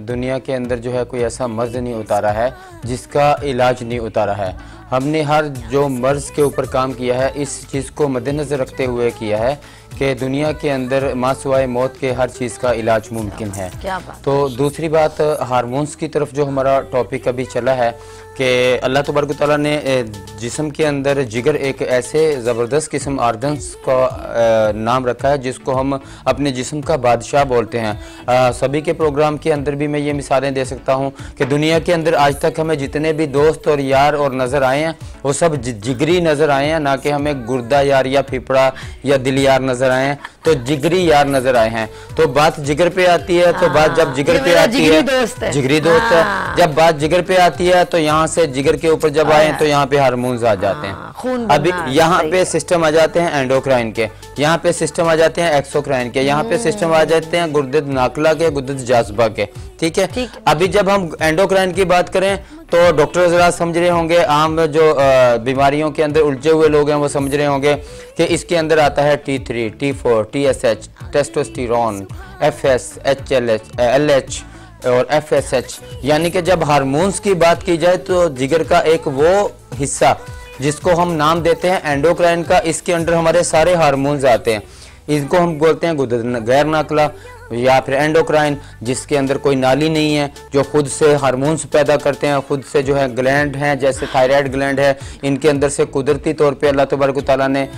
दुनिया के अंदर जो है कोई ऐसा मर्ज नहीं उतारा है जिसका इलाज नहीं उतारा है। हमने हर जो मर्ज के ऊपर काम किया है इस चीज़ को मद्देनज़र रखते हुए किया है कि दुनिया के अंदर मासिवाए मौत के हर चीज़ का इलाज मुमकिन है। क्या बात। तो दूसरी बात, हार्मोन्स की तरफ जो हमारा टॉपिक अभी चला है कि अल्लाह तबारक तआला ने जिस्म के अंदर जिगर एक ऐसे ज़बरदस्त किस्म आर्गन्स का नाम रखा है जिसको हम अपने जिस्म का बादशाह बोलते हैं। सभी के प्रोग्राम के अंदर भी मैं ये मिसालें दे सकता हूँ कि दुनिया के अंदर आज तक हमें जितने भी दोस्त और यार और नज़र आए हैं वो सब जिगरी नज़र आए हैं, ना कि हमें गुर्दा यार या फिपड़ा या दिल यार नज़र आए हैं, तो जिगरी यार नज़र आए हैं। तो बात जिगर पे आती है तो बात जब जिगर पे आती है, जिगरी दोस्त है, जब बात जिगर पे आती है तो यहाँ से जिगर के ऊपर जब आए तो यहाँ पे हार्मोन्स आ जाते हैं। अभी यहाँ पे सिस्टम आ जाते हैं एंडोक्राइन के, यहाँ पे सिस्टम आ जाते हैं एक्सोक्राइन के, यहाँ पे सिस्टम आ जाते हैं गुर्दत नाकला के, गुर्दत जाज़बा के। ठीक है, अभी जब हम एंडोक्राइन की बात करें तो डॉक्टर जरा समझ रहे होंगे, आम जो बीमारियों के अंदर उलझे हुए लोग हैं वो समझ रहे होंगे कि इसके अंदर आता है T3, T4, TSH, testosterone, FS, HLH, LH और FSH। यानी कि जब हार्मोन्स की बात की जाए तो जिगर का एक वो हिस्सा जिसको हम नाम देते हैं एंडोक्राइन का, इसके अंदर हमारे सारे हार्मोन्स आते हैं। इनको हम बोलते हैं गुर्दत गैर नाकला या फिर एंडोक्राइन, जिसके अंदर कोई नाली नहीं है, जो खुद से हार्मोन्स पैदा करते हैं, खुद से जो है ग्लैंड हैं, जैसे थायराइड ग्लैंड है, इनके अंदर से कुदरती तौर पे अल्लाह तबारक तआला ने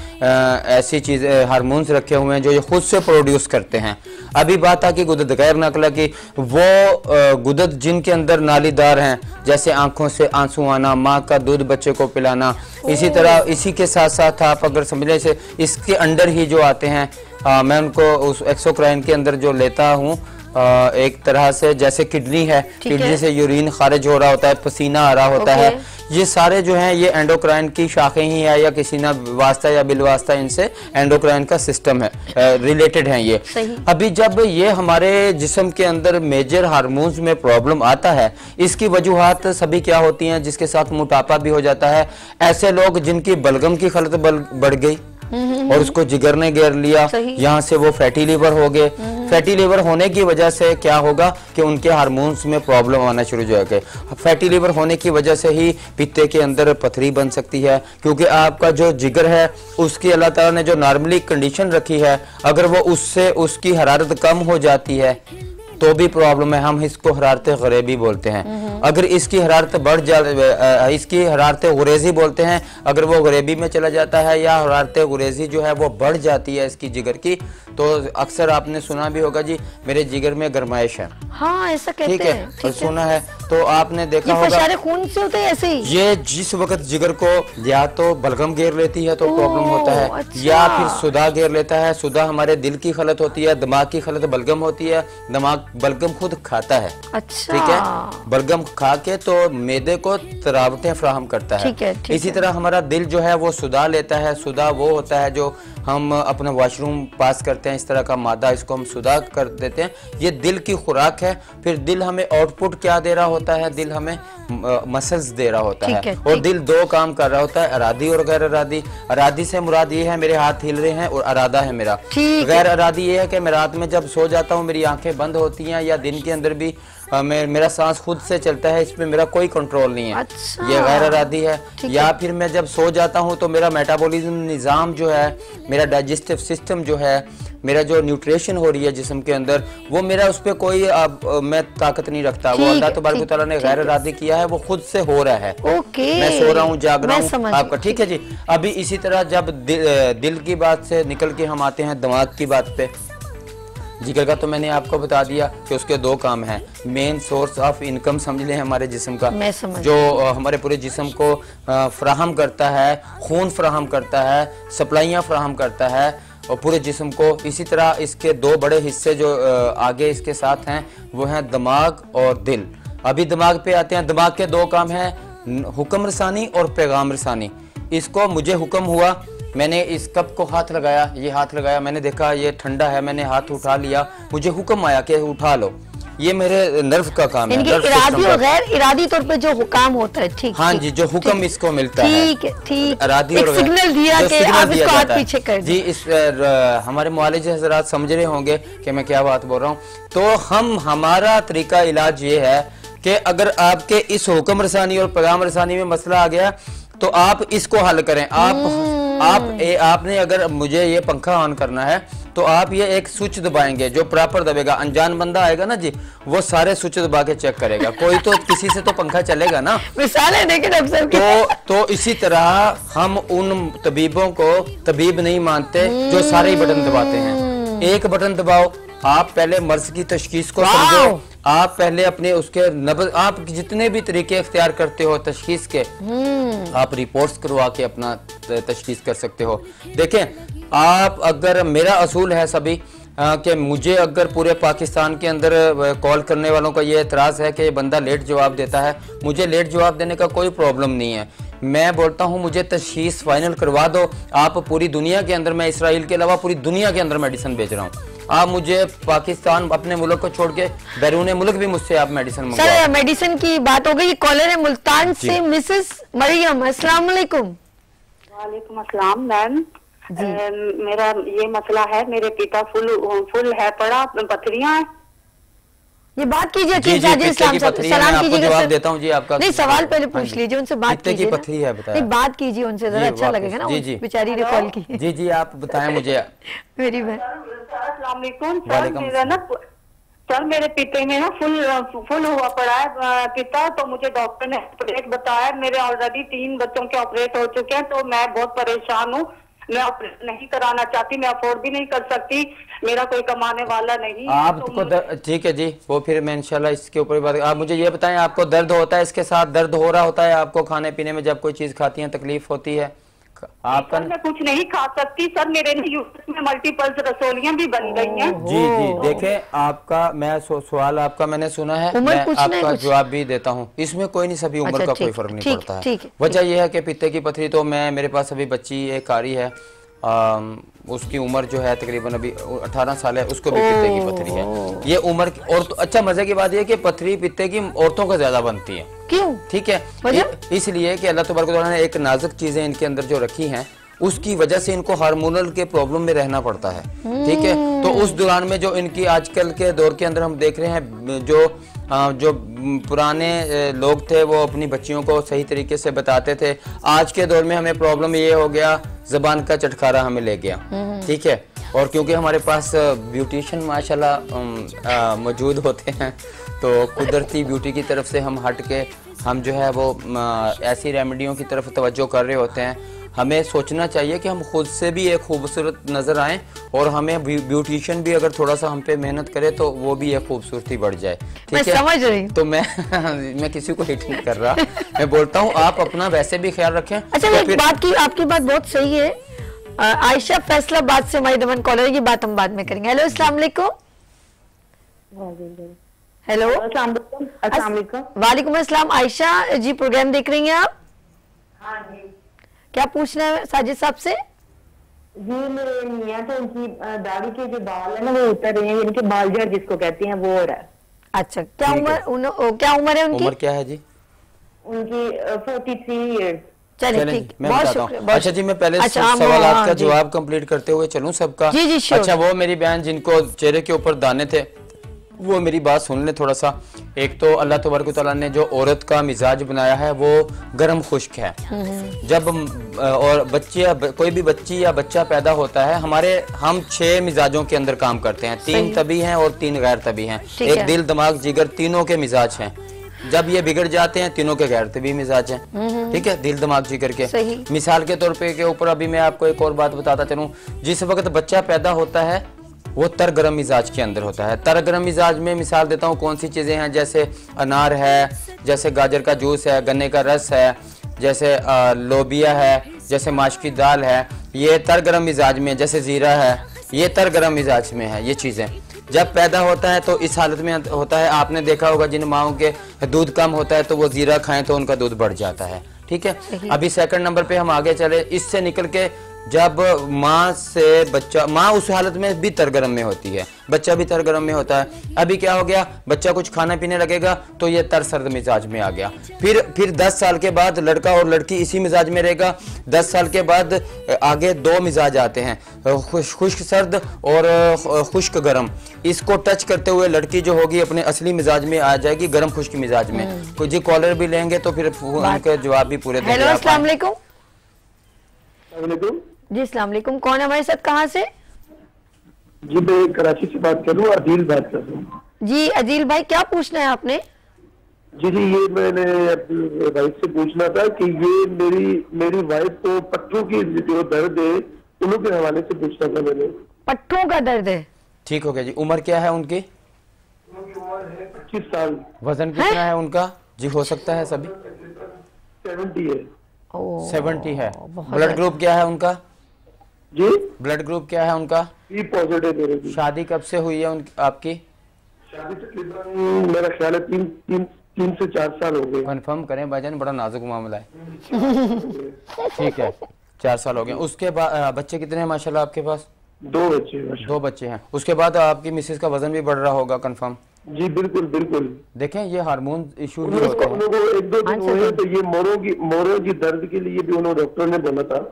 ऐसी चीज़ हार्मोन्स रखे हुए हैं जो ये खुद से प्रोड्यूस करते हैं। अभी बात आ कि गुदत गैर नाकला की, वो गुदत जिनके अंदर नालीदार हैं, जैसे आंखों से आंसू आना, माँ का दूध बच्चे को पिलाना, इसी तरह इसी के साथ साथ आप अगर समझने से इसके अंडर ही जो आते हैं, मैं उनको उस एक्सोक्राइन के अंदर जो लेता हूँ, एक तरह से जैसे किडनी है, किडनी से यूरिन खारिज हो रहा होता है, पसीना आ रहा होता है, ये सारे जो हैं ये एंडोक्राइन की शाखें ही है या किसी ना वास्ता या बिलवास्ता इनसे एंडोक्राइन का सिस्टम है, रिलेटेड हैं ये। अभी जब ये हमारे जिस्म के अंदर मेजर हार्मोन्स में प्रॉब्लम आता है, इसकी वजूहात सभी क्या होती हैं, जिसके साथ मोटापा भी हो जाता है। ऐसे लोग जिनकी बलगम की खलत बढ़ गई और उसको जिगर ने घेर लिया, यहाँ से वो फैटी लीवर हो गए। फैटी लीवर होने की वजह से क्या होगा कि उनके हार्मोन्स में प्रॉब्लम आना शुरू हो जाएगी। फैटी लीवर होने की वजह से ही पित्ते के अंदर पथरी बन सकती है, क्योंकि आपका जो जिगर है उसकी अल्लाह ताला ने जो नॉर्मली कंडीशन रखी है, अगर वो उससे उसकी हरारत कम हो जाती है तो भी प्रॉब्लम है। हम इसको हरारत गरीबी बोलते हैं। अगर इसकी हरारत बढ़ जाए, इसकी हरारत गुरेजी बोलते हैं, अगर वो गरीबी में चला जाता है या हरारत गुरेजी जो है वो बढ़ जाती है इसकी जिगर की, तो अक्सर आपने सुना भी होगा जी मेरे जिगर में गरमाइश है। हाँ, ऐसा कहते हैं। ठीक है, सुना है। तो आपने देखा होगा ये खून से होते हैं ऐसे ही। ये जिस वक्त जिगर को या तो बलगम घेर लेती है तो प्रॉब्लम होता है, अच्छा। या फिर सुदा घेर लेता है। सुदा हमारे दिल की खलत होती है, दिमाग की खलत बलगम होती है, दिमाग बलगम खुद खाता है। अच्छा। ठीक है, बलगम खा के तो मैदे को तरावटें फराहम करता है। ठीक है, ठीक इसी तरह हमारा दिल जो है वो सुदा लेता है। सुदा वो होता है जो हम अपना वॉशरूम पास करते हैं, इस तरह का मादा, इसको हम सुदा कर देते हैं। ये दिल की खुराक है। फिर दिल हमें आउटपुट क्या दे रहा होता है? दिल हमें मसल्स दे रहा होता है। और दिल दो काम कर रहा होता है, अरादी और गैर अरादी। अरादी से मुराद ये है मेरे हाथ हिल रहे हैं, और अरादा है मेरा। गैर अरादी ये है कि मैं रात में जब सो जाता हूँ मेरी आंखें बंद होती हैं, या दिन के अंदर भी मेरा सांस खुद से चलता है, इसमें मेरा कोई कंट्रोल नहीं है। अच्छा। ये गैर अरादी है। या फिर मैं जब सो जाता हूँ तो मेरा मेटाबॉलिज्म निज़ाम जो है, मेरा डाइजेस्टिव सिस्टम जो है, मेरा जो न्यूट्रिशन हो रही है जिस्म के अंदर, वो मेरा उस पर कोई मैं ताकत नहीं रखता। वो अल्लाह तबारक व तआला ने गैर अरादी किया है, वो खुद से हो रहा है। मैं सो रहा हूँ, जाग रहा हूँ आपका। ठीक है जी। अभी इसी तरह जब दिल की बात से निकल के हम आते हैं दिमाग की बात पे, जिगर का तो मैंने आपको बता दिया कि उसके दो काम हैं। मेन सोर्स ऑफ इनकम समझ लें हमारे जिस्म का, जो हमारे पूरे जिस्म को फ्राहम करता है, खून फ्राहम करता है, सप्लाइयाँ फ्राहम करता है और पूरे जिस्म को। इसी तरह इसके दो बड़े हिस्से जो आगे इसके साथ हैं वो हैं दिमाग और दिल। अभी दिमाग पे आते हैं। दिमाग के दो काम हैं, हुक्म रसानी और पैगाम रसानी। इसको मुझे हुक्म हुआ, मैंने इस कप को हाथ लगाया, ये हाथ लगाया, मैंने देखा ये ठंडा है, मैंने हाथ उठा लिया, मुझे हुक्म आया कि उठा लो। ये मेरे नर्व का काम है। इरादी और गैर इरादी तौर पे जो हुक्म होता है। ठीक। हाँ जी, जो हुक्म इसको मिलता है। ठीक है, ठीक। इरादी और सिग्नल दिया कि आप इसको हाथ पीछे कर जी। इस हमारे मुआलिज हज़रात समझ रहे होंगे कि मैं क्या बात बोल रहा हूँ। तो हमारा तरीका इलाज ये है कि अगर आपके इस हुक्म रसानी और पैगाम रसानी में मसला आ गया तो आप इसको हल करें। आपने अगर मुझे ये पंखा ऑन करना है तो आप ये एक स्विच दबाएंगे, जो प्रॉपर दबेगा। अनजान बंदा आएगा ना जी, वो सारे स्विच दबा के चेक करेगा। कोई तो किसी से तो पंखा चलेगा ना, मिसाल है लेकिन अक्सर तो इसी तरह हम उन तबीबों को तबीब नहीं मानते जो सारे ही बटन दबाते हैं। एक बटन दबाओ, आप पहले मर्ज की तशखीस को समझो। आप पहले अपने उसके नब्ज, आप जितने भी तरीके इख्तियार करते हो तशखीस के, आप रिपोर्ट्स करवा के अपना तशखीस कर सकते हो। देखें, आप अगर, मेरा असूल है सभी कि मुझे अगर पूरे पाकिस्तान के अंदर कॉल करने वालों का ये एतराज़ है कि ये बंदा लेट जवाब देता है, मुझे लेट जवाब देने का कोई प्रॉब्लम नहीं है। मैं बोलता हूँ मुझे तशखीस फाइनल करवा दो। आप पूरी दुनिया के अंदर, मैं इसराइल के अलावा पूरी दुनिया के अंदर मेडिसिन बेच रहा हूँ। आप मुझे पाकिस्तान, अपने मुल्क को छोड़ के बैरून मुल्क भी मुझसे आप मेडिसिन मंगवाओ। सर, मेडिसिन की बात हो गई। कॉलर है मुल्तान से मिसेस मरियम। अस्सलाम वालेकुम। वालेकुम अस्सलाम मैम। मेरा ये मसला है, मेरे पिता फुल है पड़ा, पथरियां हैं। ये बात कीजिए कि सलाम कीजिए। जवाब देता हूँ जी आपका। नहीं, सवाल पहले पूछ लीजिए उनसे, बात कीजिए। की पथरी है बताया? नहीं, बात कीजिए उनसे, जरा अच्छा लगेगा ना। बेचारी ने कॉल की। जी जी, आप बताएं मुझे। मेरी बहन। अस्सलाम वालेकुम सर, मेरे पिते में ना फुल हुआ पड़ा है पिता, तो मुझे डॉक्टर ने ऑपरेट बताया। मेरे ऑलरेडी 3 बच्चों के ऑपरेट हो चुके हैं, तो मैं बहुत परेशान हूँ। मैं ऑपरेट नहीं कराना चाहती, मैं अफोर्ड भी नहीं कर सकती, मेरा कोई कमाने वाला नहीं। आपको ठीक है जी, वो फिर मैं इंशाल्लाह इसके ऊपर बात। आप मुझे ये बताएं, आपको दर्द होता है, इसके साथ दर्द हो रहा होता है आपको? खाने पीने में जब कोई चीज खाती हैं तकलीफ होती है आपका? मैं कुछ नहीं खा सकती सर, मेरे यूट्रस में मल्टीपल रसोलियां भी बन गई हैं। जी जी, देखें आपका, मैं सवाल आपका मैंने सुना है, मैं आपका जवाब भी देता हूँ। इसमें कोई नहीं, सभी उम्र का कोई फर्क नहीं पड़ता है। वजह यह है कि पित्ते की पथरी, तो मेरे पास अभी बच्ची एक आ रही है, उसकी उम्र जो है तकरीबन अभी 18 साल है, उसको भी पित्ते की पथरी है। ये उम्र और तो अच्छा मजे की बात यह कि पथरी पित्ते की औरतों का ज्यादा बनती है। क्यों? ठीक है, इसलिए कि अल्लाह तबारक व तआला ने एक नाजुक चीजें इनके अंदर जो रखी हैं, उसकी वजह से इनको हार्मोनल के प्रॉब्लम में रहना पड़ता है। ठीक है, तो उस दौरान में जो इनकी आजकल के दौर के अंदर हम देख रहे हैं, जो पुराने लोग थे वो अपनी बच्चियों को सही तरीके से बताते थे। आज के दौर में हमें प्रॉब्लम ये हो गया, ज़बान का चटखारा हमें ले गया। ठीक है, और क्योंकि हमारे पास ब्यूटिशियन माशाल्लाह मौजूद होते हैं, तो कुदरती ब्यूटी की तरफ से हम हट के हम जो है वो ऐसी रेमेडियों की तरफ तवज्जो कर रहे होते हैं। हमें सोचना चाहिए कि हम खुद से भी एक खूबसूरत नज़र आएं और हमें ब्यूटिशियन भी अगर थोड़ा सा हम पे मेहनत करे तो वो भी एक खूबसूरती बढ़ जाए। ठीक है, समझ रही हूँ। तो मैं किसी को हिट नहीं कर रहा, मैं बोलता हूँ आप अपना वैसे भी ख्याल रखें। अच्छा, तो एक बात की, आपकी बात बहुत सही है। आयशा फैसलाबाद से हमारी दमन कॉलर की बात हम बाद में करेंगे। हेलो, अस्सलाम वालेकुम। हेलो, अस्सलाम वालेकुम। वालेकुम अस्सलाम। आयशा जी, प्रोग्राम देख रही हैं आप? हाँ जी क्या पूछना है साजिद साहब से? जी, मेरे मियाँ तो उनकी दाढ़ी के जो बाल है ना वो उतर रहे हैं, यानी कि बाल जड़ जिसको कहते हैं वो हो रहा है। अच्छा, क्या उम्र है उनकी? उम्र क्या है जी? उनकी 43 ईयर्स। चलिए चलें, ठीक, मैं बहुत बताता हूँ। शुक्रिया। अच्छा जी, मैं पहले अच्छा, हाँ, सवालात हाँ, का जी। जवाब कंप्लीट करते हुए चलूं सबका। जी, जी, श्योर। अच्छा, वो मेरी बहन जिनको चेहरे के ऊपर दाने थे वो मेरी बात सुन ले थोड़ा सा। एक तो अल्लाह तबारक तआला ने जो औरत का मिजाज बनाया है वो गर्म खुश्क है। जब और बच्चे कोई भी बच्ची या बच्चा पैदा होता है, हम 6 मिजाजों के अंदर काम करते हैं। 3 तभी हैं और 3 गैर तभी हैं। एक दिल, दिमाग, जिगर, तीनों के मिजाज हैं। जब ये बिगड़ जाते हैं तीनों के गैर तभी मिजाज हैं। ठीक है, दिल, दिमाग, जिगर के। मिसाल के तौर पे के ऊपर अभी मैं आपको एक और बात बताता चलूं। जिस वक्त बच्चा पैदा होता है वो तर गरम मिजाज के अंदर होता है। तर गरम मिजाज में मिसाल देता हूँ कौन सी चीज़ें हैं, जैसे अनार है, जैसे गाजर का जूस है, गन्ने का रस है, जैसे लोबिया है, जैसे माश की दाल है, ये तर गरम मिजाज में। जैसे ज़ीरा है, ये तर गरम मिजाज में है। ये चीज़ें जब पैदा होता है तो इस हालत में होता है। आपने देखा होगा जिन माओं के दूध कम होता है तो वो ज़ीरा खाएं तो उनका दूध बढ़ जाता है। ठीक है, अभी सेकंड नंबर पे हम आगे चले। इससे निकल के जब माँ से बच्चा, माँ उस हालत में भी तरगरम में होती है, बच्चा भी तरगरम में होता है। अभी क्या हो गया, बच्चा कुछ खाना पीने लगेगा तो ये तरसर्द मिजाज में आ गया। फिर 10 साल के बाद लड़का और लड़की इसी मिजाज में रहेगा। 10 साल के बाद आगे 2 मिजाज आते हैं, खुश्क सर्द और खुश्क गर्म। इसको टच करते हुए लड़की जो होगी अपने असली मिजाज में आ जाएगी, गर्म खुश्क मिजाज में। कोई जी कॉलर भी लेंगे तो फिर उनके जवाब भी पूरे देंगे। हेलो, अस्सलाम वालेकुम। वालेकुम जी, अस्सलाम वालेकुम। कौन है हमारे साथ, कहाँ से? जी, मैं कराची से बात कर रहा हूँ, अदील बात कर रहा हूँ। जी अदील भाई, क्या पूछना है आपने? जी, ये मैंने अपनी वाइफ से पूछना था कि ये मेरी वाइफ को पट्टों की जो दर्द है उन्हों के हवाले से पूछना था मैंने। पट्टों का दर्द है? ठीक हो गया जी। उम्र क्या है उनकी? उम्र है 25 साल। वजन कितना है उनका जी? हो सकता है सभी 70 है। 70 है। ब्लड ग्रुप क्या है उनका जी? ब्लड ग्रुप क्या है उनका? बी पॉजिटिव है। शादी कब से हुई है आपकी? शादी तकरीबन मेरा ख्याल है 3 से 4 साल हो गए। कंफर्म करें भाईजान, बड़ा नाजुक मामला है। ठीक है, 4 साल हो गए। उसके बाद बच्चे कितने हैं माशाल्लाह आपके पास? 2 बच्चे। 2 बच्चे हैं। उसके बाद आपकी मिसेज का वजन भी बढ़ रहा होगा कंफर्म? जी बिल्कुल बिल्कुल। देखें ये हार्मोन इशू भी उनको होते हैं। 1-2 दिन हुए तो ये मोरों की दर्द के लिए भी उन्होंने डॉक्टर ने बोला था।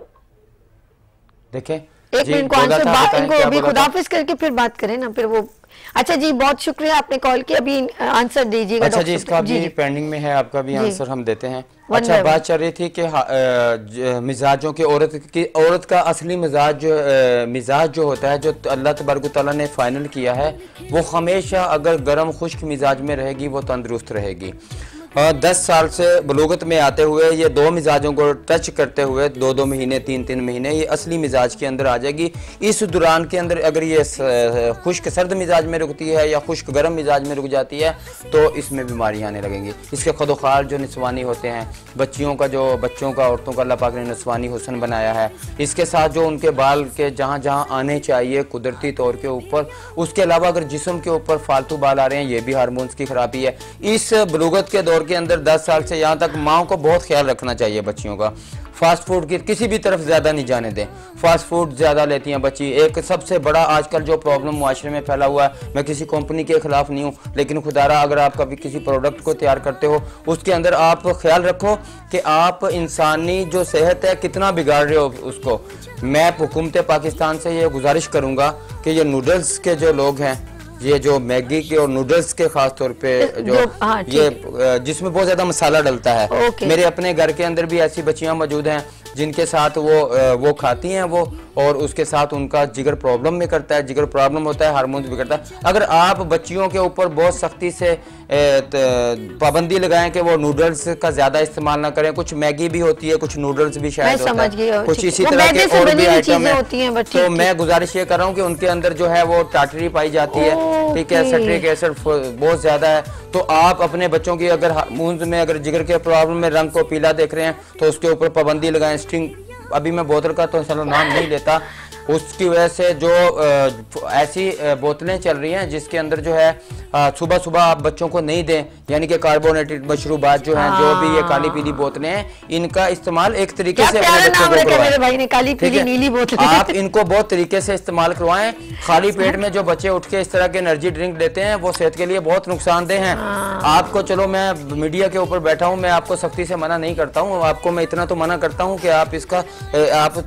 देखें एक मिनट को आंसर इनको अभी खुदाफिज करके फिर बात करें ना, फिर वो। अच्छा जी, बहुत शुक्रिया आपने कॉल किया, अभी आंसर दीजिएगा। अच्छा जी, इसका भी पेंडिंग में है, आपका भी आंसर हम देते हैं। अच्छा, बात चल रही थी कि मिजाजों के औरत का असली मिजाज जो होता है, जो अल्लाह तबारक तआला ने फाइनल किया है, वो हमेशा अगर गर्म खुश्क मिजाज में रहेगी वो तंदुरुस्त रहेगी। 10 साल से बलूगत में आते हुए ये 2 मिजाजों को टच करते हुए 2-2 महीने 3-3 महीने ये असली मिजाज के अंदर आ जाएगी। इस दौरान के अंदर अगर ये खुश्क सर्द मिजाज में रुकती है या खुश्क गर्म मिजाज में रुक जाती है तो इसमें बीमारियां आने लगेंगी। इसके खुदोखाल जो निस्वानी होते हैं, बच्चों का औरतों का अल्लाह पाक ने निस्वानी हुस्न बनाया है, इसके साथ जो उनके बाल के जहाँ जहाँ आने चाहिए कुदरती तौर के ऊपर, उसके अलावा अगर जिस्म के ऊपर फालतू बाल आ रहे हैं, ये भी हार्मोन्स की खराबी है। इस बलूगत के दौर के अंदर 10 साल से यहाँ तक माओ को बहुत ख्याल रखना चाहिए बच्चियों का। फास्ट फूड की किसी भी तरफ ज़्यादा नहीं जाने दें। फास्ट फूड ज़्यादा लेती हैं बच्ची। एक सबसे बड़ा आजकल जो प्रॉब्लम मुआशरे में फैला हुआ है, मैं किसी कंपनी के खिलाफ नहीं हूँ, लेकिन खुदारा अगर आप कभी किसी प्रोडक्ट को तैयार करते हो उसके अंदर आप ख्याल रखो कि आप इंसानी जो सेहत है कितना बिगाड़ रहे हो उसको। मैं हुकूमत पाकिस्तान से ये गुजारिश करूँगा कि ये नूडल्स के जो लोग हैं, ये जो मैगी के और नूडल्स के खास तौर पे ये जिसमें बहुत ज्यादा मसाला डलता है, मेरे अपने घर के अंदर भी ऐसी बच्चियां मौजूद हैं जिनके साथ वो खाती हैं वो, और उसके साथ उनका जिगर प्रॉब्लम में करता है, जिगर प्रॉब्लम होता है, हार्मोन्स बिगड़ता है। अगर आप बच्चियों के ऊपर बहुत सख्ती से पाबंदी लगाएं कि वो नूडल्स का ज्यादा इस्तेमाल ना करें, कुछ मैगी भी होती है, कुछ नूडल्स भी शायद होता है, कुछ इसी तरह के और भी आइटम है, तो मैं गुजारिश ये कर रहा हूँ कि उनके अंदर जो है वो टाटरी पाई जाती है, ठीक है, सिट्रिक एसिड बहुत ज्यादा है। तो आप अपने बच्चों की अगर हार्मोन्स में अगर जिगर के प्रॉब्लम में रंग को पीला देख रहे हैं तो उसके ऊपर पाबंदी लगाएं। स्ट्रिंग, अभी मैं बोतल का तो नाम नहीं लेता, उसकी वजह से जो ऐसी बोतलें चल रही हैं जिसके अंदर जो है सुबह सुबह आप बच्चों को नहीं दें, यानी कि कार्बोनेटेड मशरूबात जो हैं, जो भी ये काली पीली बोतलें हैं, इनका इस्तेमाल एक तरीके से अपने बच्चों को करवाएं। मेरे भाई ने काली पीली नीली बोतलें, आप इनको बहुत तरीके से इस्तेमाल करवाएं। खाली पेट में जो बच्चे उठ के इस तरह के एनर्जी ड्रिंक लेते हैं वो सेहत के लिए बहुत नुकसानदेह हैं। आपको, चलो मैं मीडिया के ऊपर बैठा हूँ, मैं आपको सख्ती से मना नहीं करता हूँ, आपको मैं इतना तो मना करता हूँ कि आप इसका आप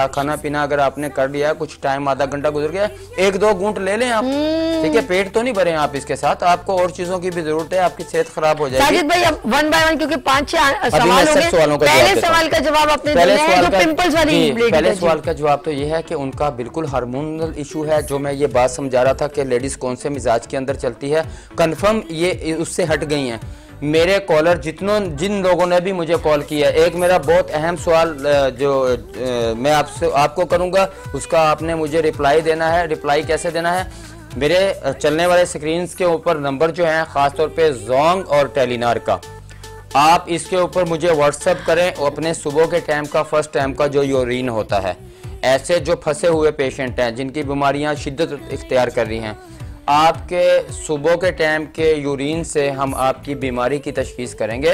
खाना पीना अगर आपने कर लिया, कुछ टाइम आधा घंटा गुजर गया, 1-2 घूंट ले लें आप, ठीक है, पेट तो नहीं भरे आप इसके साथ, आपको और चीजों की भी जरूरत है, आपकी सेहत खराब हो जाएगी। साजिद भाई, अब 1 बाय 1 क्योंकि 5-6 सवाल हो गए, पहले सवाल का जवाब आपने दिया है, जो पिंपल्स वाली पहले सवाल का जवाब तो ये है कि उनका बिल्कुल हार्मोनल इशू है, जो मैं ये बात समझा रहा था कि लेडीज कौन से मिजाज के अंदर चलती है, कंफर्म ये उससे हट गई हैं। मेरे कॉलर जिन लोगों ने भी मुझे कॉल किया, एक मेरा बहुत अहम सवाल जो मैं आपको करूंगा, उसका आपने मुझे रिप्लाई देना है। रिप्लाई कैसे देना है? मेरे चलने वाले स्क्रीन के ऊपर नंबर जो हैं, खासतौर पे जोंग और टेलीनार का, आप इसके ऊपर मुझे व्हाट्सएप करें अपने सुबह के टाइम का, फर्स्ट टाइम का जो यूरिन होता है। ऐसे जो फंसे हुए पेशेंट हैं जिनकी बीमारियां शिद्दत इख्तियार कर रही हैं, आपके सुबह के टाइम के यूरिन से हम आपकी बीमारी की तशखीस करेंगे।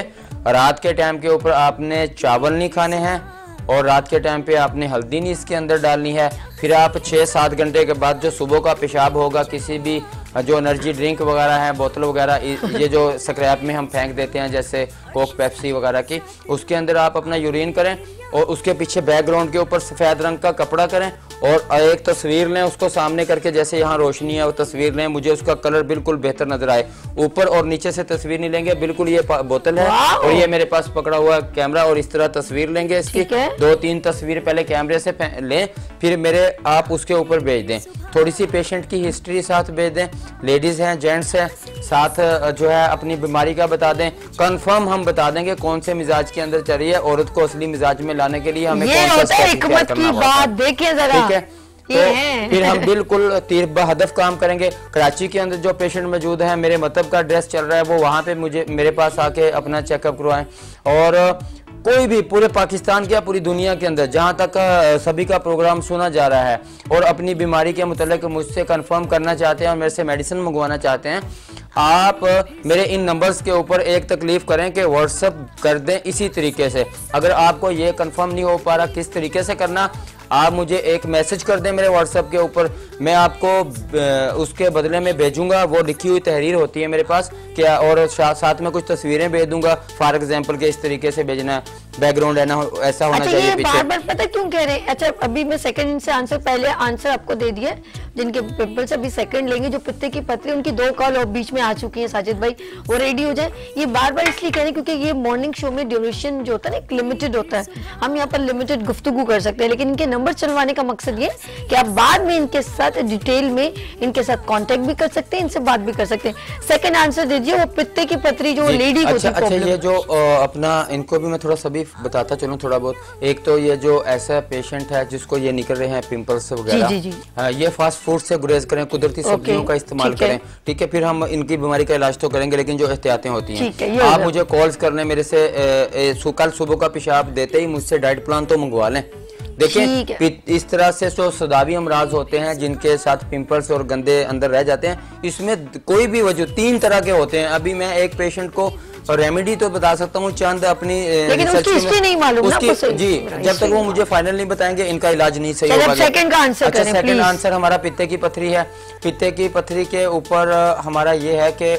रात के टाइम के ऊपर आपने चावल नहीं खाने हैं और रात के टाइम पे आपने हल्दी नहीं इसके अंदर डालनी है। फिर आप 6-7 घंटे के बाद जो सुबह का पेशाब होगा, किसी भी जो एनर्जी ड्रिंक वगैरह है, बोतल वगैरह, ये जो स्क्रैप में हम फेंक देते हैं जैसे कोक पेप्सी वगैरह की, उसके अंदर आप अपना यूरिन करें और उसके पीछे बैकग्राउंड के ऊपर सफ़ेद रंग का कपड़ा करें और एक तस्वीर लें, उसको सामने करके, जैसे यहाँ रोशनी है वो तस्वीर लें, मुझे उसका कलर बिल्कुल बेहतर नजर आए। ऊपर और नीचे से तस्वीर नहीं लेंगे, बिल्कुल ये बोतल है और ये मेरे पास पकड़ा हुआ कैमरा, और इस तरह तस्वीर लेंगे इसकी। 2-3 तस्वीर पहले कैमरे से लें, फिर मेरे आप उसके ऊपर भेज दें। थोड़ी सी पेशेंट की हिस्ट्री साथ भेज दें, लेडीज हैं, जेंट्स हैं, साथ जो है अपनी बीमारी का बता दें। कंफर्म हम बता देंगे कौन से मिजाज के अंदर चल रही है। औरत को असली मिजाज में लाने के लिए हमें कौन सा हिकमत की बात देखिए जरा, ठीक है। तो फिर हम बिल्कुल तीर बहदफ काम करेंगे। कराची के अंदर जो पेशेंट मौजूद हैं, मेरे मतलब का ड्रेस चल रहा है, वो वहाँ पे मेरे पास आके अपना चेकअप करवाएं। और कोई भी पूरे पाकिस्तान के या पूरी दुनिया के अंदर जहाँ तक सभी का प्रोग्राम सुना जा रहा है और अपनी बीमारी के मुतालिक मुझसे कंफर्म करना चाहते हैं और मेरे से मेडिसिन मंगवाना चाहते हैं, आप मेरे इन नंबर्स के ऊपर एक तकलीफ करें कि व्हाट्सएप कर दें इसी तरीके से। अगर आपको ये कंफर्म नहीं हो पा रहा किस तरीके से करना, आप मुझे एक मैसेज कर दें मेरे व्हाट्सएप के ऊपर, मैं आपको उसके बदले में भेजूंगा। वो लिखी हुई तहरीर होती है मेरे पास क्या, और साथ में कुछ तस्वीरें भेज दूंगा, फॉर एग्जांपल के इस तरीके से भेजना, बैकग्राउंड है ना ऐसा होना चाहिए ये पीछे। बार-बार पता क्यों कह रहे हैं? अच्छा, अभी मैं सेकंड से आंसर, पहले आंसर आपको दे दिया, जिनके पिंपल्स अभी सेकंड लेंगे, जो पित्ते की पथरी, उनकी 2 कॉल और बीच में आ चुकी है साजिद भाई, वो रेडी हो जाए। ये बार-बार इसलिए कह रहे हैं क्योंकि ये मॉर्निंग शो में ड्यूरेशन जो होता है ना लिमिटेड होता है, हम यहाँ पर लिमिटेड गुफ्तगू कर सकते हैं, लेकिन इनके नंबर चलवाने का मकसद ये कि आप बाद में इनके साथ डिटेल में इनके साथ कांटेक्ट भी कर सकते हैं, इनसे बात भी कर सकते हैं। सेकंड आंसर दीजिए, वो पित्ते की पथरी जो लेडी को अच्छा, ये जो अपना, इनको भी मैं थोड़ा सा भी बताता चलूं थोड़ा बहुत। एक तो ये जो ऐसा पेशेंट है जिसको ये निकल रहे हैं पिंपल्स वगैरह, ये फास्ट फूड से गुरेज करें, कुदरती सब्जियों का इस्तेमाल करें, ठीक है। फिर हम इनकी बीमारी का इलाज तो करेंगे, लेकिन जो एहतियातें होती हैं, आप मुझे कॉल्स करने, मेरे से कल सुबह का पेशाब देते ही मुझसे डाइट प्लान तो मंगवा लें। देखिए, इस तरह से जो सदावी अमराज होते हैं जिनके साथ पिंपल्स और गंदे अंदर रह जाते हैं, इसमें कोई भी वजह 3 तरह के होते हैं। अभी मैं एक पेशेंट को रेमेडी तो बता सकता हूँ चंद अपनी, लेकिन उसकी हिस्ट्री नहीं मालूम ना आपको जी, जब तक वो मुझे फाइनल नहीं बताएंगे इनका इलाज नहीं सही होगा। सेकंड का आंसर अच्छा, सेकंड आंसर हमारा पित्ते की पथरी है। पित्ते की पथरी के ऊपर हमारा ये है कि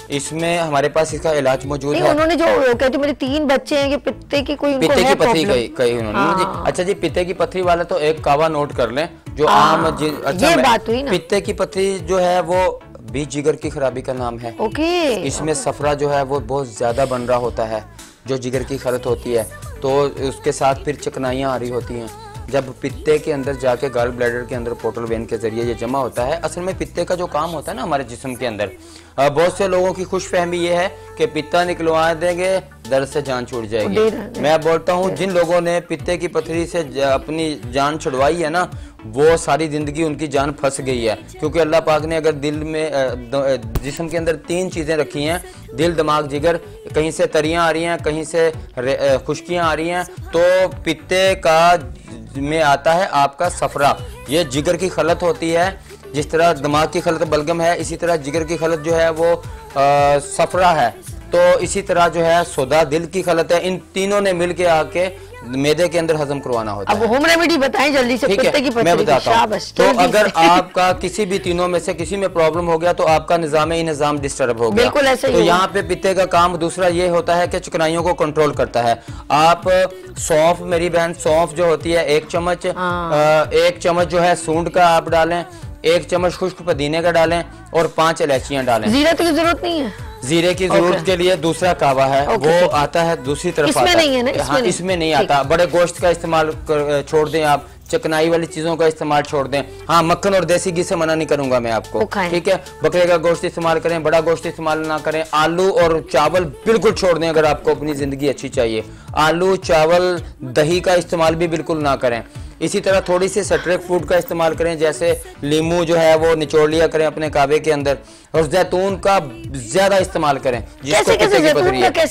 इसमें हमारे पास इसका इलाज मौजूद है। उन्होंने जो कहते मेरे 3 बच्चे हैं, कि पित्ते की कोई उनको पित्ते की पथरी कही उन्होंने जी। अच्छा जी, पित्ते की पथरी वाला तो एक कावा नोट कर लें जो आम। अच्छा, ये बात हुई ना, पित्ते की पथरी जो है वो भी जिगर की खराबी का नाम है। ओके। इसमें सफरा जो है वो बहुत ज़्यादा बन रहा होता है, जो जिगर की खलत होती है, तो उसके साथ फिर चिकनाइयाँ आ रही होती हैं। जब पित्ते के अंदर जाके गॉल ब्लैडर के अंदर पोर्टल वेन के जरिए ये जमा होता है। असल में पित्ते का जो काम होता है ना हमारे जिस्म के अंदर, बहुत से लोगों की खुश फहमी ये है कि पित्ता निकलवा देंगे दर्द से जान छूट जाएगी। मैं बोलता हूँ जिन लोगों ने पित्ते की पथरी से अपनी जान छुड़वाई है ना, वो सारी जिंदगी उनकी जान फंस गई है। क्योंकि अल्लाह पाक ने अगर दिल में जिस्म के अंदर 3 चीज़ें रखी हैं, दिल दिमाग जिगर, कहीं से तरियाँ आ रही हैं, कहीं से खुश्कियाँ आ रही हैं, तो पित्ते का में आता है आपका सफरा। ये जिगर की खलत होती है। जिस तरह दिमाग की खलत बलगम है, इसी तरह जिगर की खलत जो है वो सफरा है। तो इसी तरह जो है सोदा दिल की खलत है। इन तीनों ने मिल के आके मैदे के अंदर हजम करवाना होता है। अब होम रेमेडी बताएं जल्दी से। ठीक है, मैं बताता हूँ। तो अगर आपका किसी भी तीनों में से किसी में प्रॉब्लम हो गया तो आपका निजाम डिस्टर्ब हो गया। बिल्कुल ऐसे ही। तो यहाँ पे पित्ते का काम दूसरा ये होता है कि चिकनाइयों को कंट्रोल करता है। आप सौंफ, मेरी बहन, सौंफ जो होती है 1 चम्मच, 1 चम्मच जो है सूंड का आप डालें, 1 चम्मच खुश्क पुदीने का डालें और 5 इलायचियां डालें। जीरा तो की जरूरत नहीं है। जीरे की जरूरत के लिए दूसरा कावा है, वो आता है दूसरी तरफ। इसमें नहीं है ना? हाँ, इसमें नहीं आता। बड़े गोश्त का इस्तेमाल छोड़ दें आप, चिकनाई वाली चीजों का इस्तेमाल छोड़ दें। हाँ, मक्खन और देसी घी से मना नहीं करूंगा मैं आपको, ठीक है। बकरे का गोश्त इस्तेमाल करें, बड़ा गोश्त इस्तेमाल ना करें। आलू और चावल बिल्कुल छोड़ दें अगर आपको अपनी जिंदगी अच्छी चाहिए। आलू, चावल, दही का इस्तेमाल भी बिल्कुल ना करें। इसी तरह थोड़ी सी स्ट्रेट फूड का इस्तेमाल करें, जैसे लीमू जो है वो निचोड़ लिया करें अपने काबे के अंदर, और जैतून का ज्यादा इस्तेमाल करें। कैसे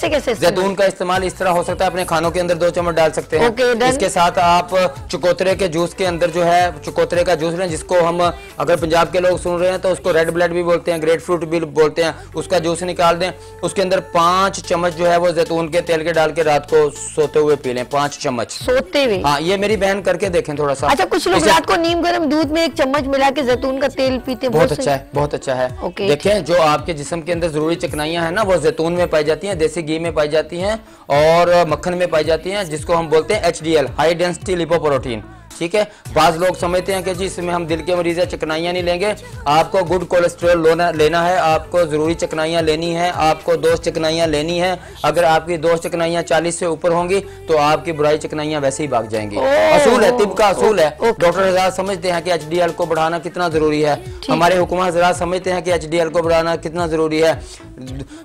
कैसे जैतून का इस्तेमाल इस तरह हो सकता है, अपने खानों के अंदर 2 चम्मच डाल सकते हैं। इसके साथ आप चकोतरे के जूस के अंदर जो है चकोतरे का जूस लें, जिसको हम अगर पंजाब के लोग सुन रहे हैं तो उसको रेड ब्लड भी बोलते हैं, ग्रेट फ्रूट भी बोलते हैं। उसका जूस निकाल दें, उसके अंदर 5 चम्मच जो है वो जैतून के तेल के डाल के रात को सोते हुए पी लें। 5 चम्मच सोते हुए? हाँ, ये मेरी बहन करके देखें थोड़ा सा। अच्छा, कुछ लोग रात को नीम गर्म दूध में 1 चम्मच मिला के जैतून का तेल पीते हैं। बहुत अच्छा है, बहुत अच्छा है। देखें, जो आपके जिस्म के अंदर जरूरी चिकनाइयां हैं ना, वो जैतून में पाई जाती हैं, देसी घी में पाई जाती हैं और मक्खन में पाई जाती हैं, जिसको हम बोलते हैं HDL, हाई डेंसिटी लिपोप्रोटीन। ठीक है। बाज लोग समझते हैं कि जी इसमें हम दिल के मरीज है, चिकनाइयाँ नहीं लेंगे। आपको गुड कोलेस्ट्रॉल लेना है, आपको जरूरी चिकनाइयाँ लेनी है, आपको 2 चिकनाइयाँ लेनी है। अगर आपकी 2 चिकनाइयाँ 40 से ऊपर होंगी तो आपकी बुराई चिकनाइयाँ वैसे ही भाग जाएंगी। असूल है, तिब का असूल है। डॉक्टर हजरात समझते हैं कि HDL को बढ़ाना कितना जरूरी है। हमारे हुकूमत हजरात समझते हैं कि HDL को बढ़ाना कितना जरूरी है।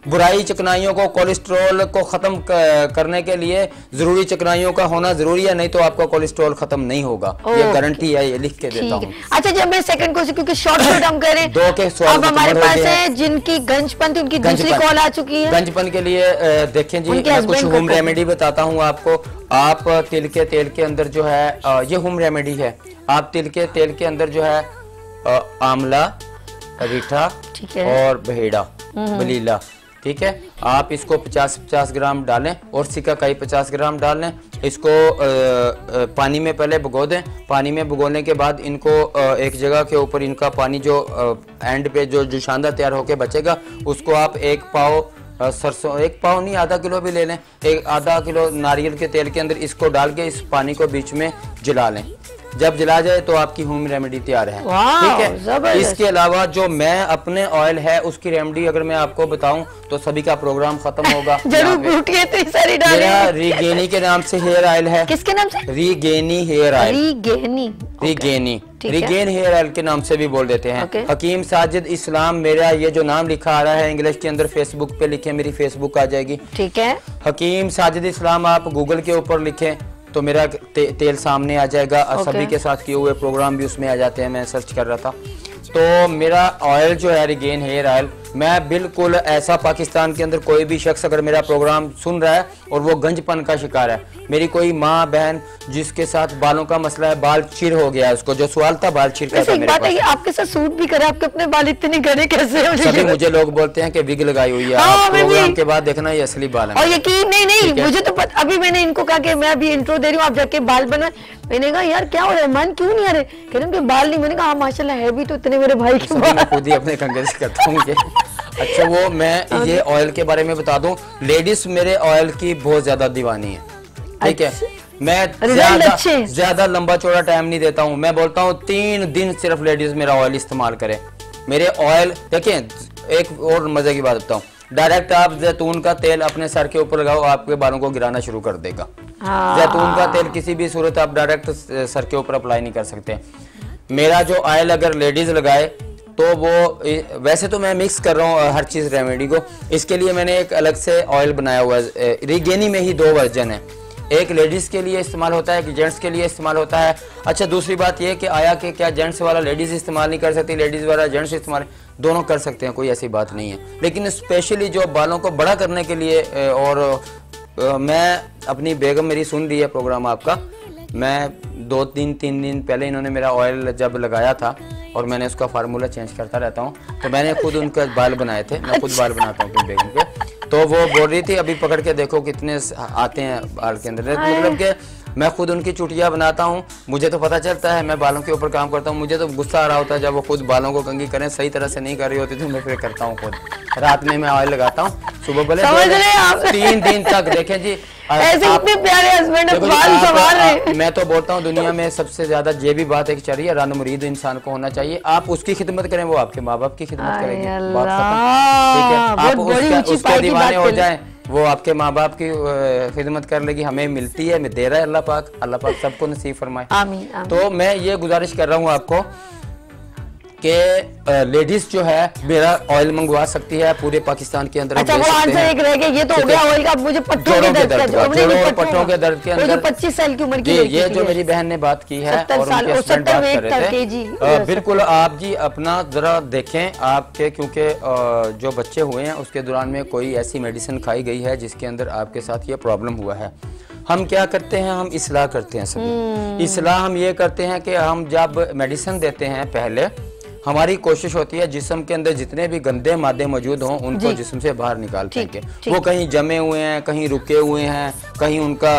बुराई चिकनाइयों को, कोलेस्ट्रॉल को खत्म करने के लिए जरूरी चिकनाइयों का होना जरूरी है, नहीं तो आपका कोलेस्ट्रॉल खत्म नहीं होगा। ये गारंटी है, ये लिख के देता हूँ। अच्छा, जब मैं सेकंड क्वेश्चन, क्योंकि शॉर्ट हम करें 2 के सवाल अब हमारे पास है जिनकी गंजपन थी, उनकी दूसरी कॉल आ चुकी है। गंजपन के लिए देखें जी, मैं कुछ होम रेमेडी बताता हूँ आपको। आप तिल के तेल के अंदर जो है, ये होम रेमेडी है। आप तिल के तेल के अंदर जो है आंवला, रीठा और बहेड़ा, बलीला, ठीक है, आप इसको 50-50 ग्राम डालें और सिकाकाई 50 ग्राम डाल लें। इसको पानी में पहले भिगो दें। पानी में भिगोने के बाद इनको एक जगह के ऊपर इनका पानी जो एंड पे जो शानदार तैयार होके बचेगा, उसको आप 1 पाव सरसों, 1 पाव नहीं, आधा किलो भी ले लें, आधा किलो नारियल के तेल के अंदर इसको डाल के इस पानी को बीच में जला लें। जब जला जाए तो आपकी होम रेमेडी तैयार है, ठीक है। इसके अलावा जो मैं अपने ऑयल है उसकी रेमेडी अगर मैं आपको बताऊं तो सभी का प्रोग्राम खत्म होगा। जरूर मेरा रीगेनी के नाम से हेयर ऑयल है। किसके नाम से? रीगेनी हेयर ऑयल। रीगेनी हेयर ऑयल के नाम से भी बोल देते हैं। हकीम साजिद इस्लाम, मेरा ये जो नाम लिखा आ रहा है इंग्लिश के अंदर, फेसबुक पे लिखे, मेरी फेसबुक आ जाएगी, ठीक है। हकीम साजिद इस्लाम आप गूगल के ऊपर लिखें तो मेरा तेल सामने आ जाएगा। सभी के साथ किए हुए प्रोग्राम भी उसमें आ जाते हैं, मैं सर्च कर रहा था। तो मेरा ऑयल जो है रीगेन हेयर ऑयल, मैं बिल्कुल ऐसा पाकिस्तान के अंदर कोई भी शख्स अगर मेरा प्रोग्राम सुन रहा है और वो गंजपन का शिकार है, मेरी कोई माँ बहन जिसके साथ बालों का मसला है, बाल चिर हो गया है, उसको जो सवाल था बाल चिर का था मेरे पास। आपके साथ सूट भी करा, आपके अपने बाल इतने घने कैसे हो? सभी मुझे लोग बोलते हैं कि विग लगाई हुई है। आप प्रोग्राम के बाद देखना ये असली बाल है। और यकीन नहीं, मुझे तो अभी मैंने इनको कहा कि मैं अभी इंट्रो दे रही हूँ, आप जाके बाल बना। मैंने कहा यार क्या हो रहा है, मन क्यों नहीं आ रहे? कह रहे बाल नहीं। मैंने कहा माशाल्लाह है भी तो इतने मेरे भाई के बाल। मैं खुद ही अपने कंधे से करता हूँ। अच्छा, वो मैं ये ऑयल के बारे में बता दूं, लेडीज मेरे ऑयल की बहुत ज्यादा दीवानी है, ठीक है। मैं ज्यादा लंबा चौड़ा टाइम नहीं देता हूँ। मैं बोलता हूँ 3 दिन सिर्फ लेडीज मेरा ऑयल इस्तेमाल करें, मेरे ऑयल देखिए, एक और मजे की बात बताऊं, डायरेक्ट आप जैतून का तेल अपने सर के ऊपर लगाओ, आपके बालों को गिराना शुरू कर देगा। जैतून का तेल किसी भी सूरत आप डायरेक्ट सर के ऊपर अप्लाई नहीं कर सकते। मेरा जो ऑयल अगर लेडीज लगाए तो वो, वैसे तो मैं मिक्स कर रहा हूँ हर चीज़ रेमेडी को, इसके लिए मैंने एक अलग से ऑयल बनाया हुआ है। रिगेनी में ही 2 वर्जन है, एक लेडीज़ के लिए इस्तेमाल होता है, एक जेंट्स के लिए इस्तेमाल होता है। अच्छा, दूसरी बात ये कि आया कि क्या जेंट्स वाला लेडीज़ इस्तेमाल नहीं कर सकती, लेडीज़ वाला जेंट्स इस्तेमाल, दोनों कर सकते हैं, कोई ऐसी बात नहीं है। लेकिन स्पेशली जो बालों को बड़ा करने के लिए, और मैं अपनी बेगम मेरी सुन रही है प्रोग्राम आपका, मैं 2-3 दिन पहले इन्होंने मेरा ऑयल जब लगाया था और मैंने उसका फार्मूला चेंज करता रहता हूँ, तो मैंने खुद उनके बाल बनाए थे, मैं खुद बाल बनाता हूँ अपनी बेगम के, तो वो बोल रही थी अभी पकड़ के देखो कितने आते हैं बाल के अंदर। मतलब कि मैं खुद उनकी चुटिया बनाता हूँ, मुझे तो पता चलता है, मैं बालों के ऊपर काम करता हूँ, मुझे तो गुस्सा आ रहा होता है जब वो खुद बालों को कंघी करें, सही तरह से नहीं कर रही होती तो मैं फिर करता हूँ खुद। रात में मैं ऑयल लगाता हूँ, सुबह भले 3 दिन तक। देखें जी, ऐसे इतने प्यारे हस्बैंड बाल संभाल रहे। मैं तो बोलता हूँ दुनिया में सबसे ज्यादा ये भी बात एक चल रही है, रन मुरीद इंसान को होना चाहिए। आप उसकी खिदमत करें, वो आपके माँ बाप की खिदमत करेगी, बात खत्म। ठीक है, आप उसके दीवाने हो जाए, वो आपके माँ बाप की खिदमत कर लेगी, हमें मिलती है, मैं दे रहा है अल्लाह पाक सबको नसीब फरमाए। आमीन, आमीन। तो मैं ये गुजारिश कर रहा हूँ आपको कि लेडीज जो है मेरा ऑयल मंगवा सकती है पूरे पाकिस्तान के अंदर। अच्छा, वो आंसर एक रह गया, ये तो हो गया ऑयल का। मुझे पट्टों के दर्द पट्टों के दर्द के अंदर 25 साल की उम्र की ये जो मेरी बहन ने बात की है और उनके हस्बैंड बात कर रहे थे, बिल्कुल आप जी अपना जरा देखें आपके, क्योंकि जो बच्चे हुए हैं उसके दौरान में कोई ऐसी मेडिसिन खाई गई है जिसके अंदर आपके साथ ये प्रॉब्लम हुआ है। हम क्या करते हैं, हम इस्लाह करते हैं सभी। इस्लाह हम ये करते हैं कि हम जब मेडिसिन देते हैं, पहले हमारी कोशिश होती है जिस्म के अंदर जितने भी गंदे मादे मौजूद हों उनको जिस्म से बाहर निकाल फेंके। वो कहीं जमे हुए हैं, कहीं रुके हुए हैं, कहीं उनका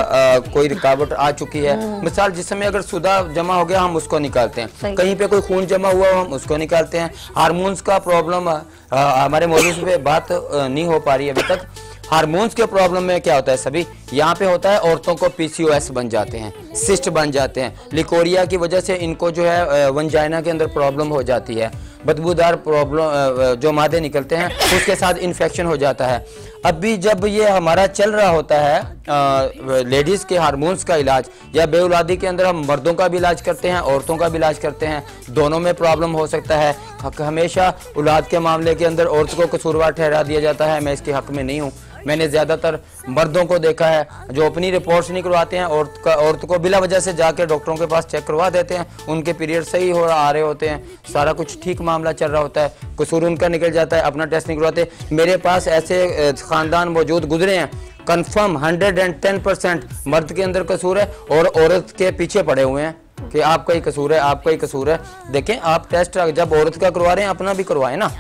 कोई रुकावट आ चुकी है। मिसाल जिस्म में अगर सुदा जमा हो गया हम उसको निकालते हैं, कहीं पे कोई खून जमा हुआ हम उसको निकालते हैं। हार्मोन्स का प्रॉब्लम हमारे मौजूद पे बात नहीं हो पा रही है अभी तक। हार्मोन्स के प्रॉब्लम में क्या होता है, सभी यहाँ पे होता है, औरतों को पीसीओएस बन जाते हैं, सिस्ट बन जाते हैं, लिकोरिया की वजह से इनको जो है वंजाइना के अंदर प्रॉब्लम हो जाती है, बदबूदार प्रॉब्लम जो मादे निकलते हैं उसके साथ इन्फेक्शन हो जाता है। अभी जब ये हमारा चल रहा होता है लेडीज़ के हार्मोन्स का इलाज, या बेऔलादी के अंदर हम मर्दों का भी इलाज करते हैं, औरतों का भी इलाज करते हैं, दोनों में प्रॉब्लम हो सकता है। हमेशा औलाद के मामले के अंदर औरत को कसूरवार ठहरा दिया जाता है, मैं इसके हक में नहीं हूँ। मैंने ज़्यादातर मर्दों को देखा है जो अपनी रिपोर्ट्स नहीं करवाते हैं, औरत को बिला वजह से जाके डॉक्टरों के पास चेक करवा देते हैं, उनके पीरियड सही आ रहे होते हैं, सारा कुछ ठीक मामला चल रहा होता है, कसूर उनका निकल जाता है, अपना टेस्ट नहीं करवाते। मेरे पास ऐसे ख़ानदान मौजूद गुजरे हैं, कंफर्म 110% मर्द के अंदर कसूर है और औरत के पीछे पड़े हुए हैं कि आपका ही कसूर है, आपका ही कसूर है। देखें, आप टेस्ट जब औरत का करवा रहे हैं अपना भी करवाएं ना,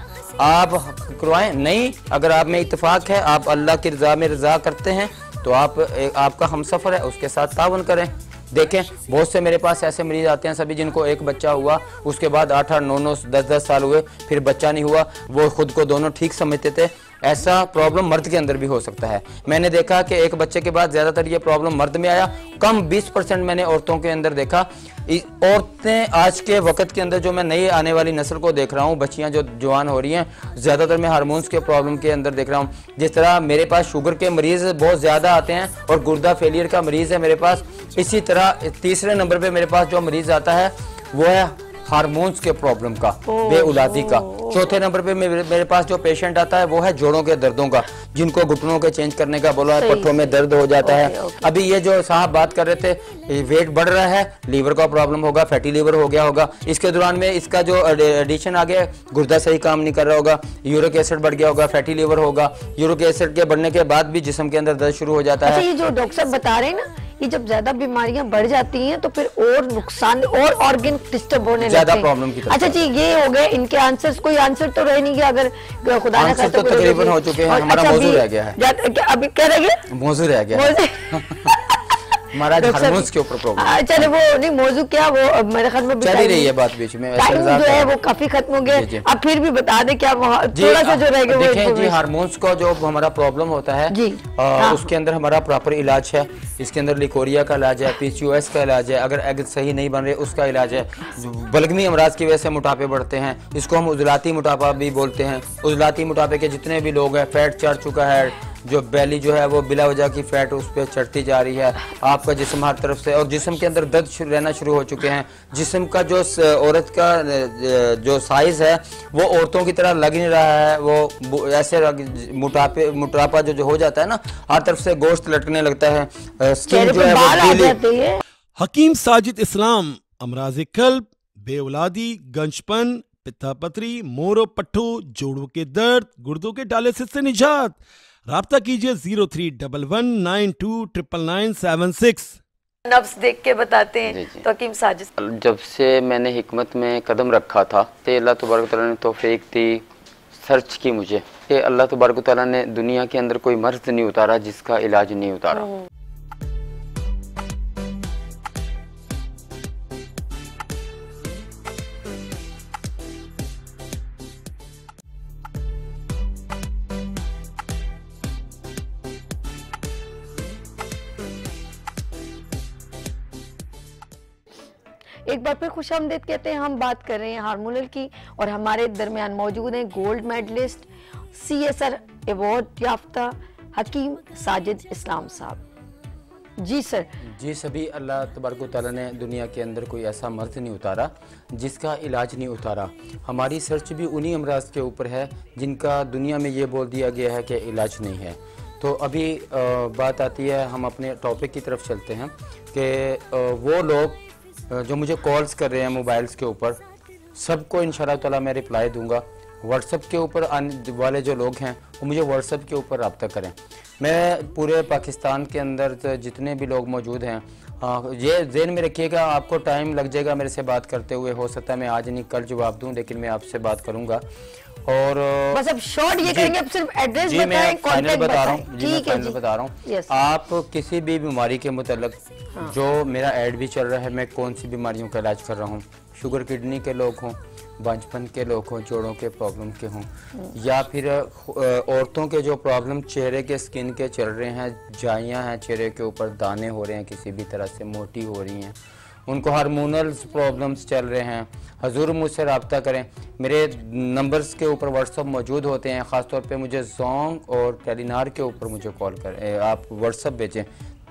आप करवाएं। नहीं, अगर आप में इत्तेफाक है, आप अल्लाह की रज़ा में रज़ा करते हैं, तो आपका हमसफ़र है, उसके साथ तावन करें। देखें, बहुत से मेरे पास ऐसे मरीज आते हैं सभी जिनको एक बच्चा हुआ, उसके बाद 8-8, 9-9, 10-10 साल हुए, फिर बच्चा नहीं हुआ, वो खुद को दोनों ठीक समझते थे। ऐसा प्रॉब्लम मर्द के अंदर भी हो सकता है। मैंने देखा कि एक बच्चे के बाद ज़्यादातर ये प्रॉब्लम मर्द में आया, कम 20% मैंने औरतों के अंदर देखा। औरतें आज के वक्त के अंदर जो मैं नई आने वाली नस्ल को देख रहा हूँ, बच्चियाँ जो जवान हो रही हैं, ज़्यादातर मैं हार्मोन्स के प्रॉब्लम के अंदर देख रहा हूँ। जिस तरह मेरे पास शुगर के मरीज़ बहुत ज़्यादा आते हैं और गुर्दा फेलियर का मरीज़ है मेरे पास, इसी तरह तीसरे नंबर पर मेरे पास जो मरीज़ आता है वो है हार्मोन्स के प्रॉब्लम का, बेऔलादी का। चौथे नंबर पे मेरे पास जो पेशेंट आता है वो है जोड़ों के दर्दों का, जिनको घुटनों के चेंज करने का बोला है, पट्टों में दर्द हो जाता है। अभी ये जो साहब बात कर रहे थे, वेट बढ़ रहा है, लीवर का प्रॉब्लम होगा, फैटी लीवर हो गया होगा, इसके दौरान में इसका जो एडिशन आ गया, गुर्दा सही काम नहीं कर रहा होगा, यूरिक एसिड बढ़ गया होगा, फैटी लीवर होगा। यूरिक एसिड के बढ़ने के बाद भी जिस्म के अंदर दर्द शुरू हो जाता है। ये जो डॉक्टर साहब बता रहे हैं ना, ये जब ज्यादा बीमारियां बढ़ जाती हैं तो फिर और नुकसान और ऑर्गन डिस्टर्ब होने ज्यादा प्रॉब्लम की तरफ। अच्छा जी, ये हो गए इनके आंसर्स। कोई आंसर तो रह नहीं गया, अगर खुदा ना करे तो तकरीबन हो चुके हैं। हमारा मौजूद रह गया है, अभी क्या रह गया, मौजूद रह गया हमारा डॉक्टर हार्मोन्स के ऊपर प्रॉब्लम। चले वो नहीं मौजू क्या वो मेरे ख्याल में चल ही रही है बात बीच में, टाइम जो है वो काफी खत्म हो गया। अब फिर भी बता दें क्या थोड़ा सा जो रह गया। देखें जी, हार्मोन्स का जो हमारा प्रॉब्लम होता है जी, उसके अंदर हमारा प्रॉपर इलाज है। इसके अंदर लिकोरिया का इलाज है, PCOS का इलाज है, अगर एग सही नहीं बन रहे उसका इलाज है। बलगमी अमराज की वजह से मोटापे बढ़ते हैं, इसको हम उजलाती मोटापा भी बोलते हैं। उजलाती मोटापे के जितने भी लोग हैं, फैट चढ़ चुका है, जो बेली जो है वो बिला वजह की फैट उस पर चढ़ती जा रही है, आपका जिस्म हर तरफ से, और जिस्म के अंदर दर्द रहना शुरू हो चुके हैं। जिस्म का जो औरत का जो साइज है वो औरतों की तरह लग नहीं रहा है, वो ऐसे मोटापा जो हो जाता है ना, हर तरफ से गोश्त लटकने लगता है, स्किन जो है वो गीली। हकीम साजिद इस्लाम, अमराज कल्ब, बेऔलादी, गंजपन, पित्तापत्री, मोरो पट्टू, जोड़ों के दर्द, गुर्दों के डायलिसिस से निजात। राब्ता कीजिए 0311929976। नफ्स देख के बताते हैं तो हकीम साजिद। जब से मैंने हिकमत में कदम रखा था तो अल्लाह तबारक तआला ने तौफीक दी, सर्च की मुझे कि अल्लाह तबारक तआला ने दुनिया के अंदर कोई मर्ज नहीं उतारा जिसका इलाज नहीं उतारा। एक बार फिर खुशामदीद कहते हैं। हम बात कर रहे हैं हार्मोनल की और हमारे दरमियान मौजूद हैं गोल्ड मेडलिस्ट, CSR अवार्ड याफ्ता हकीम साजिद इस्लाम साहब। जी सर। जी सभी, अल्लाह तबारक तआला ने दुनिया के अंदर कोई ऐसा मर्ज नहीं उतारा जिसका इलाज नहीं उतारा। हमारी सर्च भी उन्हीं अमराज के ऊपर है जिनका दुनिया में ये बोल दिया गया है कि इलाज नहीं है। तो अभी बात आती है, हम अपने टॉपिक की तरफ चलते हैं कि वो लोग जो मुझे कॉल्स कर रहे हैं मोबाइल्स के ऊपर, सबको इंशाल्लाह ताला मैं रिप्लाई दूंगा। व्हाट्सएप के ऊपर आने वाले जो लोग हैं वो मुझे व्हाट्सएप के ऊपर रब्ता करें। मैं पूरे पाकिस्तान के अंदर जितने भी लोग मौजूद हैं, ये ज़हन में रखिएगा, आपको टाइम लग जाएगा मेरे से बात करते हुए, हो सकता है मैं आज नहीं कल जवाब दूं, लेकिन मैं आपसे बात करूंगा। और बस अब शॉर्ट ये करेंगे, अब सिर्फ एड्रेस बताएं, मैं फाइनल बता रहा हूँ Yes. आप किसी भी बीमारी के मुताल्लिक जो मेरा ऐड भी चल रहा है, मैं कौन सी बीमारियों का इलाज कर रहा हूँ, शुगर किडनी के लोग हों, बांझपन के लोग हों, जोड़ों के प्रॉब्लम के हों, या फिर औरतों के जो प्रॉब्लम चेहरे के स्किन के चल रहे हैं, जाइयाँ हैं चेहरे के ऊपर, दाने हो रहे हैं, किसी भी तरह से मोटी हो रही हैं, उनको हार्मोनल प्रॉब्लम्स चल रहे हैं, हजूर मुझसे रब्ता करें। मेरे नंबर्स के ऊपर व्हाट्सअप मौजूद होते हैं, ख़ासतौर पे मुझे जोंग और टेलीनार के ऊपर मुझे कॉल करें, आप व्हाट्सअप भेजें,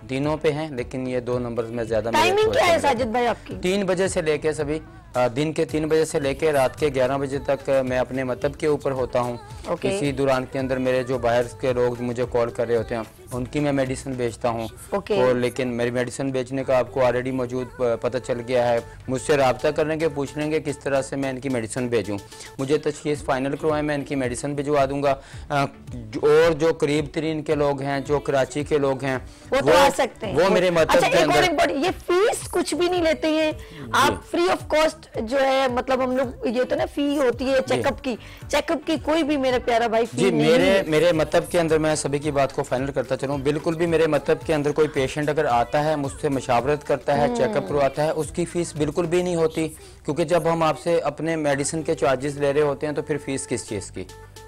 तीनों पे हैं, लेकिन ये दो नंबर्स में ज़्यादा। टाइमिंग क्या है साजिद भाई आपकी? 3 बजे से लेके सभी दिन के 3 बजे से लेके रात के 11 बजे तक मैं अपने मतलब के ऊपर होता हूँ। इसी दौरान के अंदर मेरे जो बाहर के लोग मुझे कॉल कर रहे होते हैं उनकी मैं मेडिसिन बेचता हूँ। और लेकिन मेरी मेडिसिन बेचने का आपको ऑलरेडी मौजूद पता चल गया है। मुझसे रब्ता करेंगे, पूछ लेंगे किस तरह से मैं इनकी मेडिसिन भेजूँ, मुझे तशखीस फाइनल करवाएं, मैं इनकी मेडिसिन भिजवा दूंगा। और जो करीब तरीन के लोग हैं, जो कराची के लोग हैं, वो आ सकते हैं, वो मेरे मतलब के अंदर ये फीस कुछ भी नहीं लेते हैं आप, फ्री ऑफ कॉस्ट जो है, मतलब हम लोग ये तो ना फी होती है चेकअप की कोई भी मेरा प्यारा भाई फी जी नहीं। मेरे मतलब के अंदर मैं सभी की बात को फाइनल करता चलूं, बिल्कुल भी मेरे मतलब के अंदर कोई पेशेंट अगर आता है मुझसे मशावरत करता है, चेकअप करवाता है, उसकी फीस बिल्कुल भी नहीं होती, क्योंकि जब हम आपसे अपने मेडिसिन के चार्जेस ले रहे होते हैं तो फिर फीस किस चीज़ की,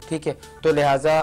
ठीक है। तो लिहाजा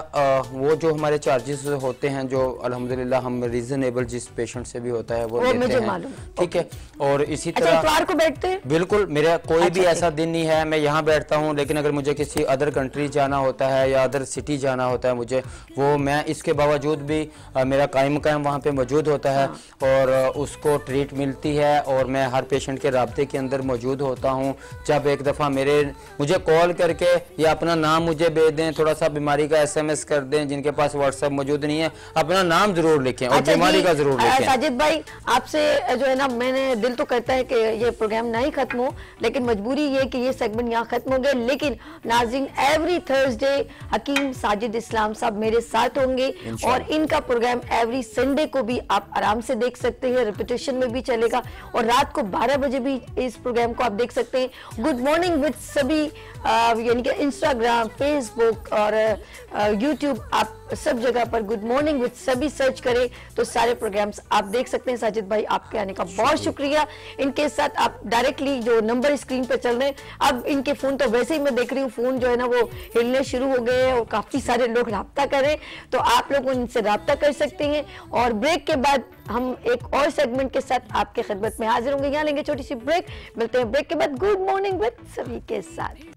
वो जो हमारे चार्जेस होते हैं, जो अल्हम्दुलिल्लाह हम रीजनेबल जिस पेशेंट से भी होता है वो लेते हैं, ठीक है। और इसी तरह इतवार को बैठते हैं, बिल्कुल मेरा कोई भी ऐसा दिन नहीं है मैं यहाँ बैठता हूँ, लेकिन अगर मुझे किसी अदर कंट्री जाना होता है या अदर सिटी जाना होता है मुझे, वो मैं इसके बावजूद भी मेरा कायम वहाँ पे मौजूद होता है और उसको ट्रीट मिलती है और मैं हर पेशेंट के राब्ते के अंदर मौजूद होता हूँ। जब एक दफ़ा मुझे कॉल करके या अपना नाम मुझे भेज दें, थोड़ा सा बीमारी का SMS कर दें, जिनके पास व्हाट्सएप मौजूद नहीं है अपना नाम जरूर लिखें और बीमारी का जरूर लिखें। साजिद भाई आपसे जो है ना, मैंने दिल तो करता है कि ये प्रोग्राम ना ही खत्म हो, लेकिन मजबूरी ये कि ये सेगमेंट यहाँ खत्म हो गया। लेकिन नाज़रीन, एवरी थर्सडे हकीम साजिद इस्लाम साहब मेरे साथ होंगे और इनका प्रोग्राम एवरी संडे को भी आप आराम से देख सकते हैं, रिपीटेशन में भी चलेगा और रात को 12 बजे भी इस प्रोग्राम को आप देख सकते हैं। गुड मॉर्निंग विद सभी यानी कि इंस्टाग्राम, फेसबुक, फेसबुक और यूट्यूब, आप सब जगह पर गुड मॉर्निंग विद सभी सर्च करें तो सारे प्रोग्राम्स आप देख सकते हैं। साजिद भाई, आपके आने का बहुत शुक्रिया। इनके साथ आप डायरेक्टली जो नंबर स्क्रीन पे चल रहे हैं, अब इनके फोन तो वैसे ही मैं देख रही हूँ फोन जो है ना वो हिलने शुरू हो गए हैं और काफी सारे लोग राब्ता करें, तो आप लोग उनसे राब्ता कर सकते हैं। और ब्रेक के बाद हम एक और सेगमेंट के साथ आपके खिदमत में हाजिर होंगे। यहाँ लेंगे छोटी सी ब्रेक, मिलते हैं ब्रेक के बाद गुड मॉर्निंग विद सभी के साथ।